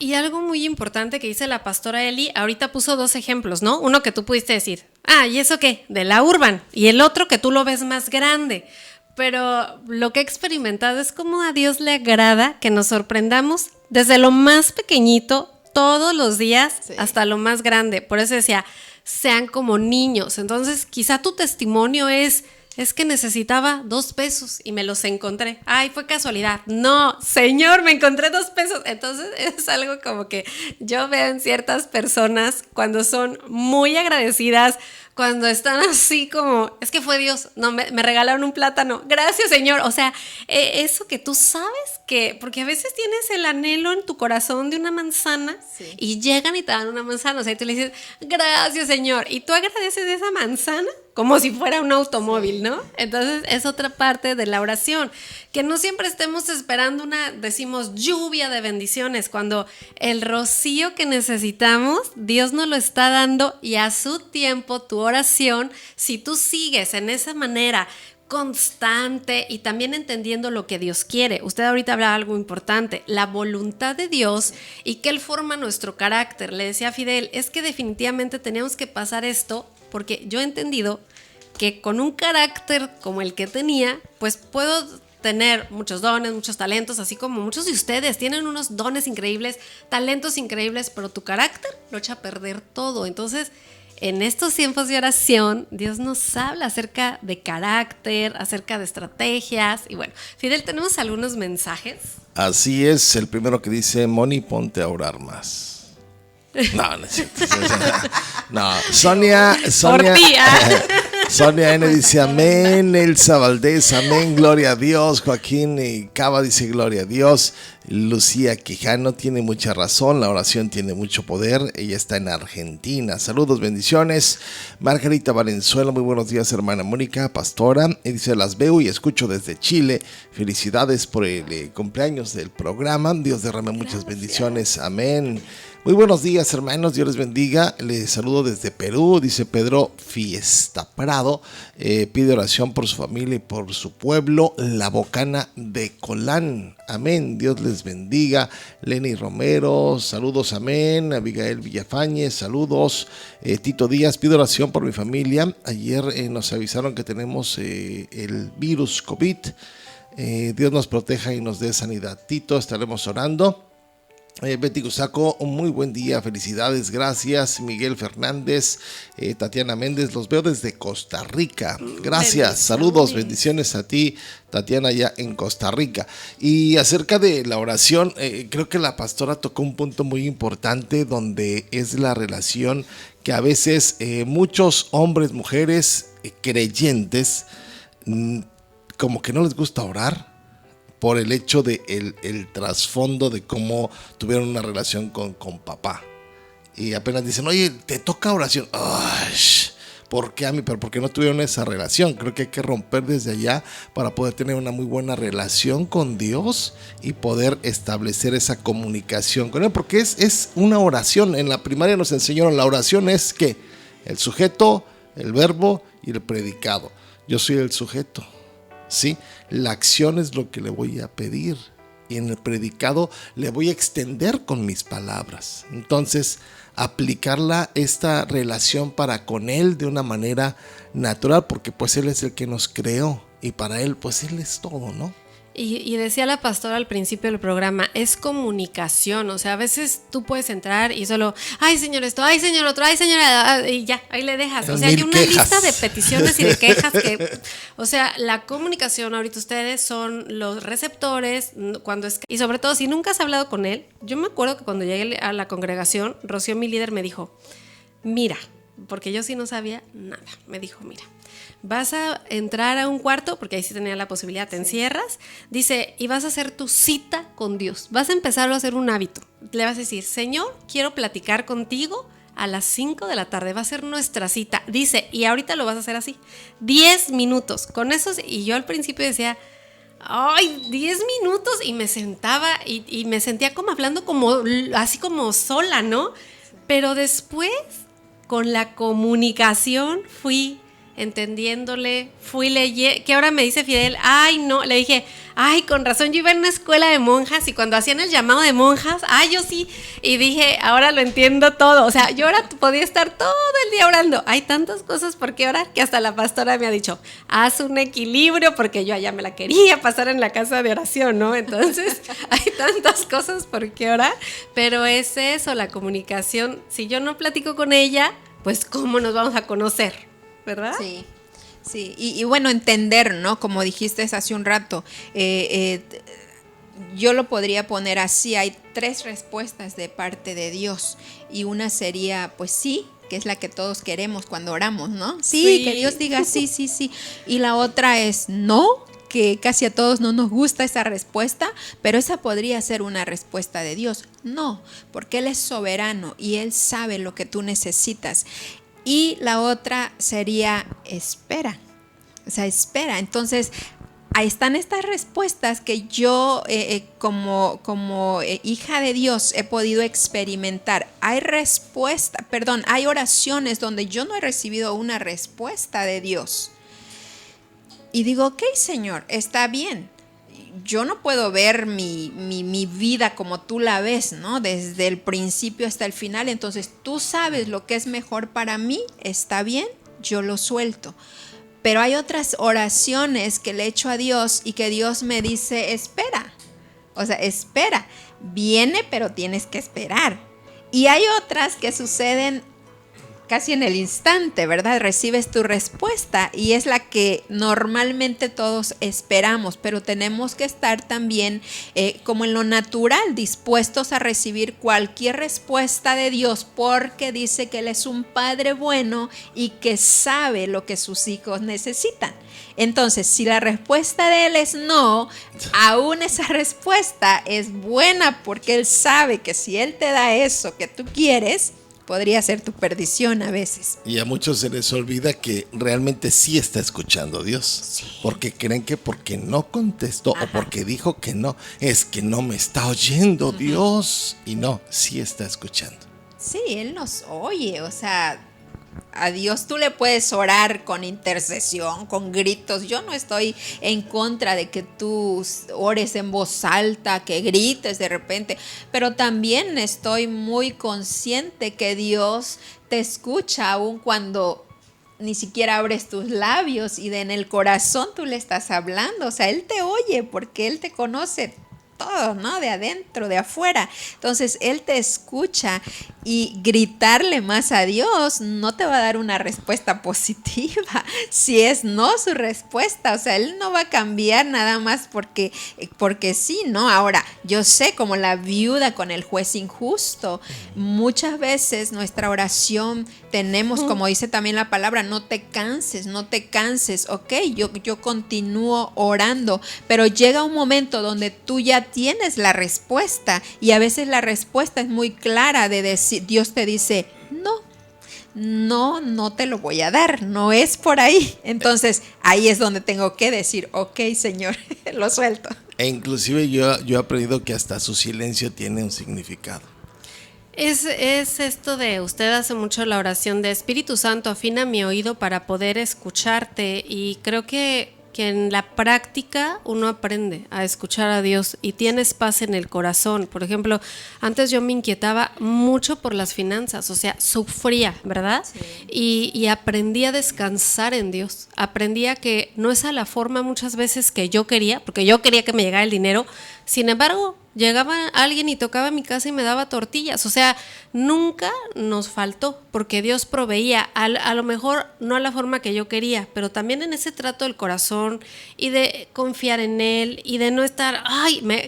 Y algo muy importante que dice la pastora Eli, ahorita puso 2 ejemplos, ¿no? Uno que tú pudiste decir, ¿y eso qué? De la Urban. Y el otro que tú lo ves más grande. Pero lo que he experimentado es cómo a Dios le agrada que nos sorprendamos desde lo más pequeñito, todos los días, hasta lo más grande. Por eso decía, sean como niños. Entonces, quizá tu testimonio es que necesitaba 2 pesos y me los encontré. Ay, fue casualidad. No, Señor, me encontré 2 pesos. Entonces es algo como que yo veo en ciertas personas cuando son muy agradecidas, cuando están así como, es que fue Dios, no, me regalaron un plátano, gracias Señor. O sea, eso que tú sabes que, porque a veces tienes el anhelo en tu corazón de una manzana y llegan y te dan una manzana, o sea, y tú le dices, gracias Señor, y tú agradeces esa manzana como si fuera un automóvil, ¿no? Entonces es otra parte de la oración, que no siempre estemos esperando decimos, lluvia de bendiciones, cuando el rocío que necesitamos, Dios nos lo está dando y a su tiempo tu oración, si tú sigues en esa manera constante y también entendiendo lo que Dios quiere. Usted ahorita hablaba algo importante, la voluntad de Dios y que Él forma nuestro carácter. Le decía a Fidel, es que definitivamente teníamos que pasar esto porque yo he entendido que con un carácter como el que tenía, pues puedo tener muchos dones, muchos talentos, así como muchos de ustedes tienen unos dones increíbles, talentos increíbles, pero tu carácter lo echa a perder todo. Entonces, en estos tiempos de oración, Dios nos habla acerca de carácter, acerca de estrategias. Y bueno, Fidel, tenemos algunos mensajes. Así es, el primero que dice, Moni, ponte a orar más. No, no es cierto. No, Sonia. Por ti, Sonia N dice amén, Elsa Valdés, amén, gloria a Dios. Joaquín Cava dice gloria a Dios. Lucía Quijano tiene mucha razón, la oración tiene mucho poder, ella está en Argentina. Saludos, bendiciones. Margarita Valenzuela, muy buenos días hermana Mónica, pastora, y dice, las veo y escucho desde Chile. Felicidades por el cumpleaños del programa, Dios derrame muchas bendiciones, amén. Muy buenos días hermanos, Dios les bendiga, les saludo desde Perú, dice Pedro Fiesta Prado, pide oración por su familia y por su pueblo, La Bocana de Colán, amén, Dios les bendiga. Lenny Romero, saludos, amén. Abigail Villafañez, saludos. Tito Díaz, pido oración por mi familia, ayer nos avisaron que tenemos el virus COVID, Dios nos proteja y nos dé sanidad. Tito, estaremos orando. Betty Gusaco, un muy buen día, felicidades, gracias. Miguel Fernández, Tatiana Méndez, los veo desde Costa Rica, gracias, saludos, bendiciones a ti, Tatiana, ya en Costa Rica. Y acerca de la oración, creo que la pastora tocó un punto muy importante donde es la relación que a veces muchos hombres, mujeres creyentes, como que no les gusta orar, por el hecho de el trasfondo de cómo tuvieron una relación con papá. Y apenas dicen, oye, te toca oración. Ay, ¿por qué a mí? Pero ¿por qué no tuvieron esa relación? Creo que hay que romper desde allá para poder tener una muy buena relación con Dios y poder establecer esa comunicación con Él. Porque es una oración. En la primaria nos enseñaron, la oración es ¿qué? El sujeto, el verbo y el predicado. Yo soy el sujeto. ¿Sí? La acción es lo que le voy a pedir y en el predicado le voy a extender con mis palabras. Entonces, aplicarla esta relación para con Él de una manera natural, porque pues Él es el que nos creó y para Él pues Él es todo, ¿no? Y decía la pastora al principio del programa, es comunicación, o sea, a veces tú puedes entrar y solo, ay señor esto, ay señor otro, ay señora, y ya, ahí le dejas. O sea, hay una lista de peticiones y de quejas que, o sea, la comunicación, ahorita ustedes son los receptores, y sobre todo si nunca has hablado con él. Yo me acuerdo que cuando llegué a la congregación, Rocío, mi líder, me dijo, mira, porque yo sí no sabía nada, me dijo, mira, vas a entrar a un cuarto, porque ahí sí tenía la posibilidad, te encierras, dice, y vas a hacer tu cita con Dios, vas a empezarlo a hacer un hábito, le vas a decir, Señor, quiero platicar contigo a las 5 de la tarde, va a ser nuestra cita, dice, y ahorita lo vas a hacer así, 10 minutos, con eso, y yo al principio decía, ay, 10 minutos, y me sentaba, y me sentía como hablando como, así como sola, ¿no? Pero después, con la comunicación, fui entendiéndole, fui leyendo, que ahora me dice Fidel, ay no, le dije, ay, con razón, yo iba en una escuela de monjas y cuando hacían el llamado de monjas, ay, yo sí, y dije, ahora lo entiendo todo, o sea, yo ahora podía estar todo el día orando, hay tantas cosas por qué orar que hasta la pastora me ha dicho, haz un equilibrio porque yo allá me la quería pasar en la casa de oración, ¿no? Entonces, hay tantas cosas por qué orar, pero es eso, la comunicación, si yo no platico con ella, pues cómo nos vamos a conocer, ¿verdad? Sí. Sí, y bueno, entender, ¿no? Como dijiste hace un rato, yo lo podría poner así, hay 3 respuestas de parte de Dios y una sería, pues sí, que es la que todos queremos cuando oramos, ¿no? Sí, que Dios diga sí, sí, sí. Y la otra es no, que casi a todos no nos gusta esa respuesta, pero esa podría ser una respuesta de Dios. No, porque Él es soberano y Él sabe lo que tú necesitas. Y la otra sería espera, o sea, espera. Entonces, ahí están estas respuestas que yo como hija de Dios he podido experimentar. Hay oraciones donde yo no he recibido una respuesta de Dios. Y digo, ok, Señor, está bien. Yo no puedo ver mi vida como tú la ves, ¿no? Desde el principio hasta el final. Entonces, tú sabes lo que es mejor para mí, está bien, yo lo suelto. Pero hay otras oraciones que le echo a Dios y que Dios me dice, espera. O sea, espera. Viene, pero tienes que esperar. Y hay otras que suceden casi en el instante, ¿verdad? Recibes tu respuesta y es la que normalmente todos esperamos, pero tenemos que estar también como en lo natural, dispuestos a recibir cualquier respuesta de Dios, porque dice que Él es un Padre bueno y que sabe lo que sus hijos necesitan. Entonces, si la respuesta de Él es no, aún esa respuesta es buena porque Él sabe que si Él te da eso que tú quieres, podría ser tu perdición a veces. Y a muchos se les olvida que realmente sí está escuchando Dios. Sí. Porque creen que porque no contestó o porque dijo que no, es que no me está oyendo Dios. Y no, sí está escuchando. Sí, Él nos oye, o sea, a Dios tú le puedes orar con intercesión, con gritos. Yo no estoy en contra de que tú ores en voz alta, que grites de repente, pero también estoy muy consciente que Dios te escucha aun cuando ni siquiera abres tus labios y en el corazón tú le estás hablando. O sea, Él te oye porque Él te conoce todo, ¿no? De adentro, de afuera. Entonces, Él te escucha y gritarle más a Dios no te va a dar una respuesta positiva. Si es no su respuesta, o sea, Él no va a cambiar nada más porque sí, ¿no? Ahora, yo sé, como la viuda con el juez injusto, muchas veces nuestra oración tenemos, como dice también la palabra, no te canses, ok, yo continúo orando, pero llega un momento donde tú ya tienes la respuesta y a veces la respuesta es muy clara de decir, Dios te dice, no te lo voy a dar, no es por ahí. Entonces ahí es donde tengo que decir, ok, Señor, lo suelto. E inclusive yo he aprendido que hasta su silencio tiene un significado. Es esto de, usted hace mucho la oración de Espíritu Santo, afina mi oído para poder escucharte, y creo que en la práctica uno aprende a escuchar a Dios y tienes paz en el corazón. Por ejemplo, antes yo me inquietaba mucho por las finanzas, o sea, sufría, ¿verdad? Sí. Y aprendí a descansar en Dios, aprendí a que no es a la forma muchas veces que yo quería, porque yo quería que me llegara el dinero, sin embargo, llegaba alguien y tocaba mi casa y me daba tortillas. O sea, nunca nos faltó, porque Dios proveía, a lo mejor no a la forma que yo quería, pero también en ese trato del corazón y de confiar en Él y de no estar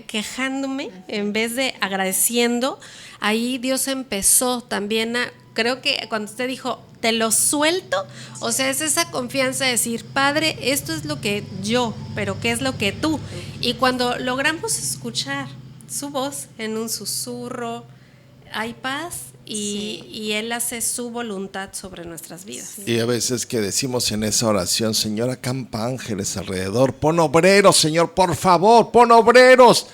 quejándome en vez de agradeciendo. Ahí Dios empezó también creo que cuando usted dijo, te lo suelto, o sea, es esa confianza de decir, Padre, esto es lo que yo, pero ¿qué es lo que tú? Y cuando logramos escuchar su voz en un susurro, hay paz y Él hace su voluntad sobre nuestras vidas. Y a veces que decimos en esa oración, Señor, acampa ángeles alrededor, pon obreros, Señor, por favor, pon obreros.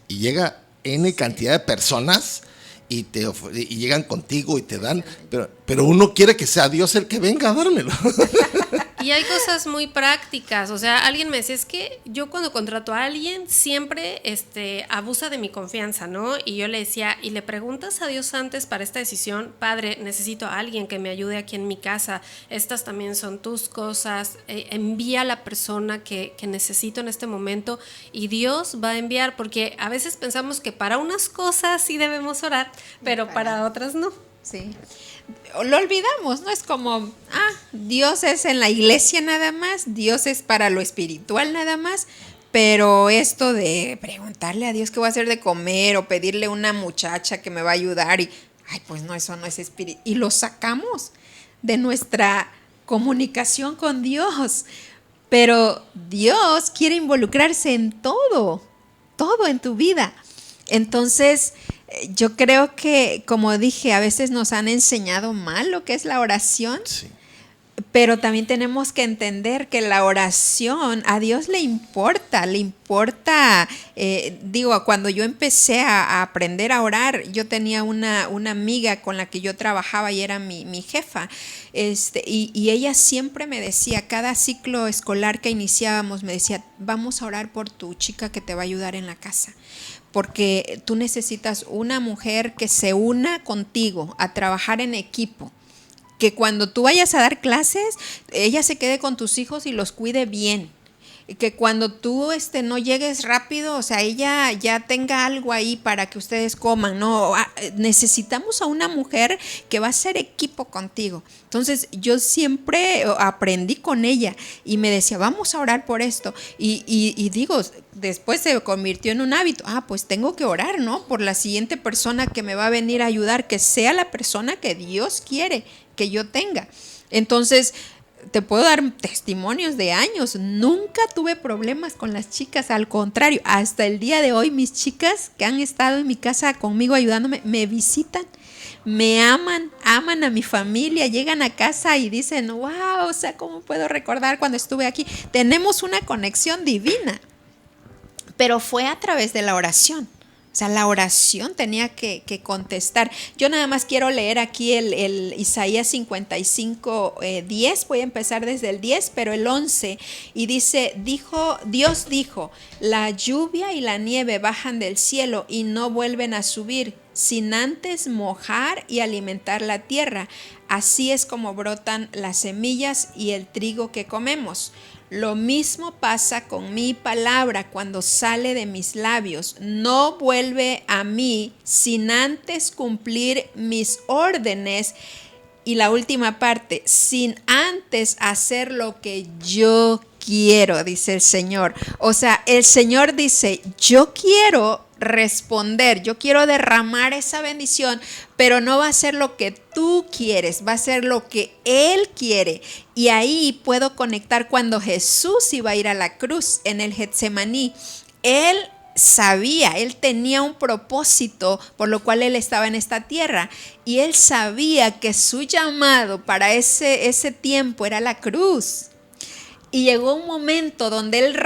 Y llega N cantidad de personas y llegan contigo y te dan, pero uno quiere que sea Dios el que venga a dármelo. Y hay cosas muy prácticas, o sea, alguien me decía, es que yo cuando contrato a alguien siempre abusa de mi confianza, ¿no? Y yo le decía, ¿y le preguntas a Dios antes para esta decisión? Padre, necesito a alguien que me ayude aquí en mi casa, estas también son tus cosas, envía a la persona que necesito en este momento y Dios va a enviar, porque a veces pensamos que para unas cosas sí debemos orar, pero para otras no. Sí. Lo olvidamos, ¿no? Es como, Dios es en la iglesia nada más, Dios es para lo espiritual nada más, pero esto de preguntarle a Dios qué voy a hacer de comer o pedirle a una muchacha que me va a ayudar pues no, eso no es espíritu. Y lo sacamos de nuestra comunicación con Dios, pero Dios quiere involucrarse en todo en tu vida. Entonces, yo creo que, como dije, a veces nos han enseñado mal lo que es la oración, Sí. pero también tenemos que entender que la oración a Dios le importa, cuando yo empecé a aprender a orar, yo tenía una amiga con la que yo trabajaba y era mi jefa, y ella siempre me decía, cada ciclo escolar que iniciábamos, me decía, vamos a orar por tu chica que te va a ayudar en la casa. Porque tú necesitas una mujer que se una contigo a trabajar en equipo, que cuando tú vayas a dar clases, ella se quede con tus hijos y los cuide bien, que cuando tú no llegues rápido, o sea, ella ya tenga algo ahí para que ustedes coman, ¿no? Necesitamos a una mujer que va a ser equipo contigo. Entonces yo siempre aprendí con ella y me decía, vamos a orar por esto. Y digo, después se convirtió en un hábito. Pues tengo que orar, ¿no? Por la siguiente persona que me va a venir a ayudar, que sea la persona que Dios quiere que yo tenga. Entonces, te puedo dar testimonios de años. Nunca tuve problemas con las chicas, al contrario, hasta el día de hoy mis chicas que han estado en mi casa conmigo ayudándome, me visitan, me aman a mi familia, llegan a casa y dicen, wow, o sea, ¿cómo puedo recordar cuando estuve aquí? Tenemos una conexión divina, pero fue a través de la oración. O sea, la oración tenía que contestar. Yo nada más quiero leer aquí el Isaías 55, 10. Voy a empezar desde el 10, pero el 11. Y dice, Dios dijo, la lluvia y la nieve bajan del cielo y no vuelven a subir, sin antes mojar y alimentar la tierra. Así es como brotan las semillas y el trigo que comemos. Lo mismo pasa con mi palabra cuando sale de mis labios. No vuelve a mí sin antes cumplir mis órdenes. Y la última parte, sin antes hacer lo que yo quiero, dice el Señor. O sea, el Señor dice, yo quiero responder, yo quiero derramar esa bendición, pero no va a ser lo que tú quieres, va a ser lo que Él quiere. Y ahí puedo conectar cuando Jesús iba a ir a la cruz en el Getsemaní. Él sabía, Él tenía un propósito por lo cual Él estaba en esta tierra, y Él sabía que su llamado para ese tiempo era la cruz. Y llegó un momento donde Él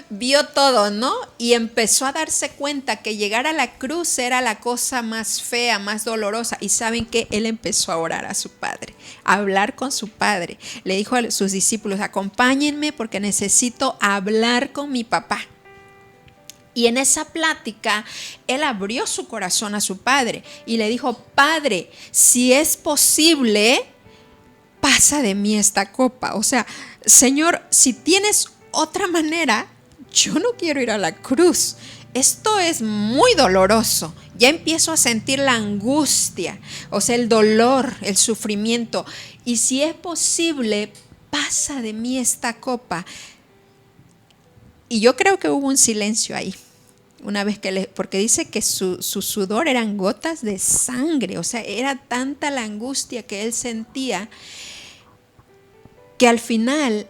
vio todo, ¿no? Y empezó a darse cuenta que llegar a la cruz era la cosa más fea, más dolorosa. Y ¿saben qué? Él empezó a orar a su Padre, a hablar con su Padre. Le dijo a sus discípulos, acompáñenme porque necesito hablar con mi papá. Y en esa plática, Él abrió su corazón a su Padre y le dijo, Padre, si es posible, pasa de mí esta copa. O sea, Señor, si tienes otra manera, yo no quiero ir a la cruz. Esto es muy doloroso. Ya empiezo a sentir la angustia, o sea, el dolor, el sufrimiento. Y si es posible, pasa de mí esta copa. Y yo creo que hubo un silencio ahí. Una vez porque dice que su sudor eran gotas de sangre. O sea, era tanta la angustia que él sentía, que al final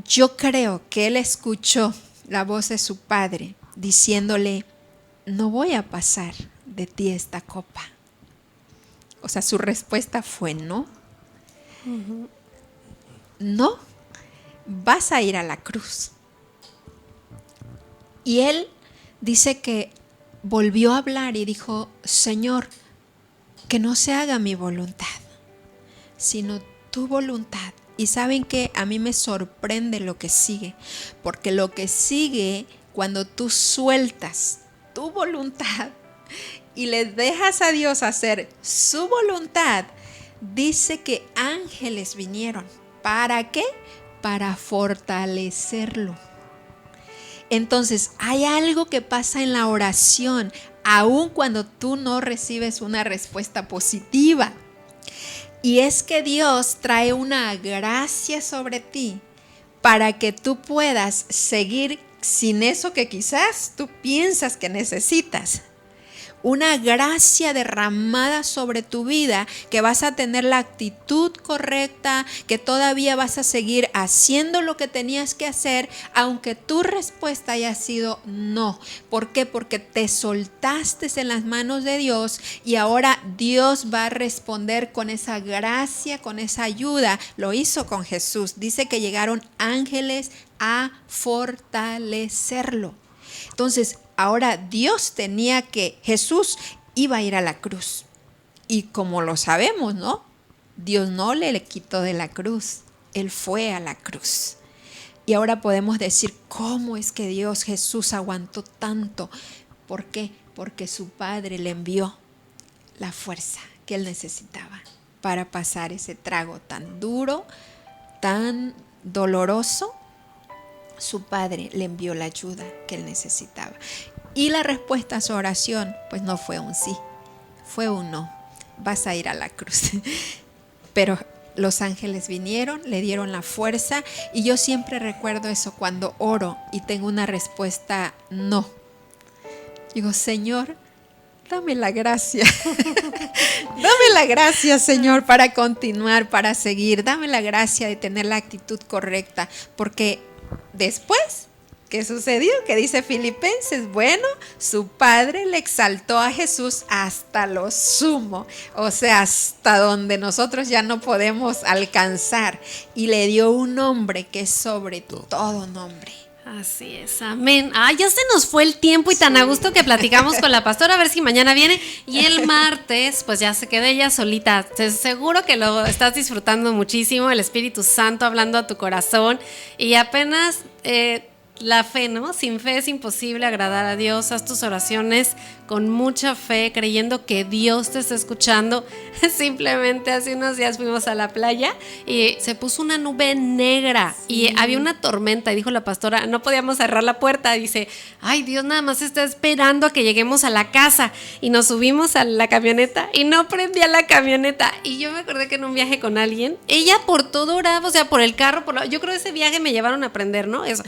yo creo que él escuchó la voz de su Padre diciéndole, no voy a pasar de ti esta copa. O sea, su respuesta fue no. No, vas a ir a la cruz. Y él dice que volvió a hablar y dijo, Señor, que no se haga mi voluntad, sino tu voluntad. Y saben que a mí me sorprende lo que sigue, porque lo que sigue cuando tú sueltas tu voluntad y le dejas a Dios hacer su voluntad, dice que ángeles vinieron. ¿Para qué? Para fortalecerlo. Entonces, hay algo que pasa en la oración, aun cuando tú no recibes una respuesta positiva. Y es que Dios trae una gracia sobre ti para que tú puedas seguir sin eso que quizás tú piensas que necesitas. Una gracia derramada sobre tu vida, que vas a tener la actitud correcta, que todavía vas a seguir haciendo lo que tenías que hacer, aunque tu respuesta haya sido no. ¿Por qué? Porque te soltaste en las manos de Dios y ahora Dios va a responder con esa gracia, con esa ayuda. Lo hizo con Jesús. Dice que llegaron ángeles a fortalecerlo. Entonces, ahora Jesús iba a ir a la cruz. Y como lo sabemos, ¿no? Dios no le quitó de la cruz. Él fue a la cruz. Y ahora podemos decir, ¿cómo es que Jesús aguantó tanto? ¿Por qué? Porque su Padre le envió la fuerza que él necesitaba para pasar ese trago tan duro, tan doloroso. Su Padre le envió la ayuda que él necesitaba. Y la respuesta a su oración, pues no fue un sí, fue un no. Vas a ir a la cruz. Pero los ángeles vinieron, le dieron la fuerza, y yo siempre recuerdo eso cuando oro y tengo una respuesta no. Digo, Señor, dame la gracia. Dame la gracia, Señor, para continuar, para seguir. Dame la gracia de tener la actitud correcta, porque después, ¿qué sucedió? Que dice Filipenses, bueno, su Padre le exaltó a Jesús hasta lo sumo, o sea, hasta donde nosotros ya no podemos alcanzar, y le dio un nombre que es sobre todo nombre. Así es, amén. Ya se nos fue el tiempo y tan a gusto que platicamos con la pastora, a ver si mañana viene. Y el martes, pues ya se queda ella solita. Seguro que lo estás disfrutando muchísimo, el Espíritu Santo hablando a tu corazón. Y apenas la fe, ¿no? Sin fe es imposible agradar a Dios. Haz tus oraciones con mucha fe, creyendo que Dios te está escuchando. Simplemente hace unos días fuimos a la playa y se puso una nube negra y había una tormenta, y dijo la pastora, no podíamos cerrar la puerta. Dice, ay, Dios nada más está esperando a que lleguemos a la casa. Y nos subimos a la camioneta y no prendía la camioneta. Y yo me acordé que en un viaje con alguien, ella por todo oraba, o sea, por el carro, yo creo que ese viaje me llevaron a aprender, ¿no? Eso,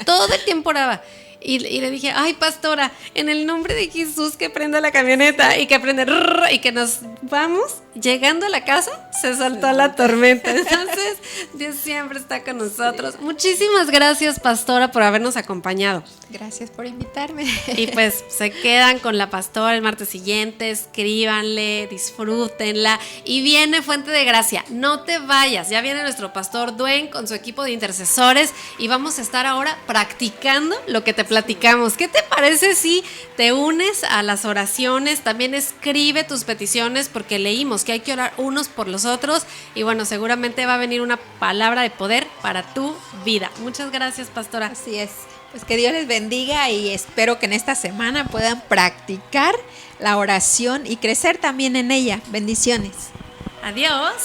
todo el tiempo oraba. Y le dije, ay, pastora, en el nombre de Jesús, que prenda la camioneta y que prenda, y que nos vamos. Llegando a la casa, se soltó la tormenta. Entonces, Dios siempre está con nosotros. Muchísimas gracias, pastora, por habernos acompañado. Gracias por invitarme. Y pues se quedan con la pastora el martes siguiente, escríbanle, disfrútenla. Y viene Fuente de Gracia, no te vayas, ya viene nuestro pastor Dwayne con su equipo de intercesores y vamos a estar ahora practicando lo que te platicamos. ¿Qué te parece si te unes a las oraciones? También escribe tus peticiones, porque leímos que hay que orar unos por los otros, y bueno, seguramente va a venir una palabra de poder para tu vida. Muchas gracias, pastora. Así es. Pues que Dios les bendiga, y espero que en esta semana puedan practicar la oración y crecer también en ella. Bendiciones. Adiós.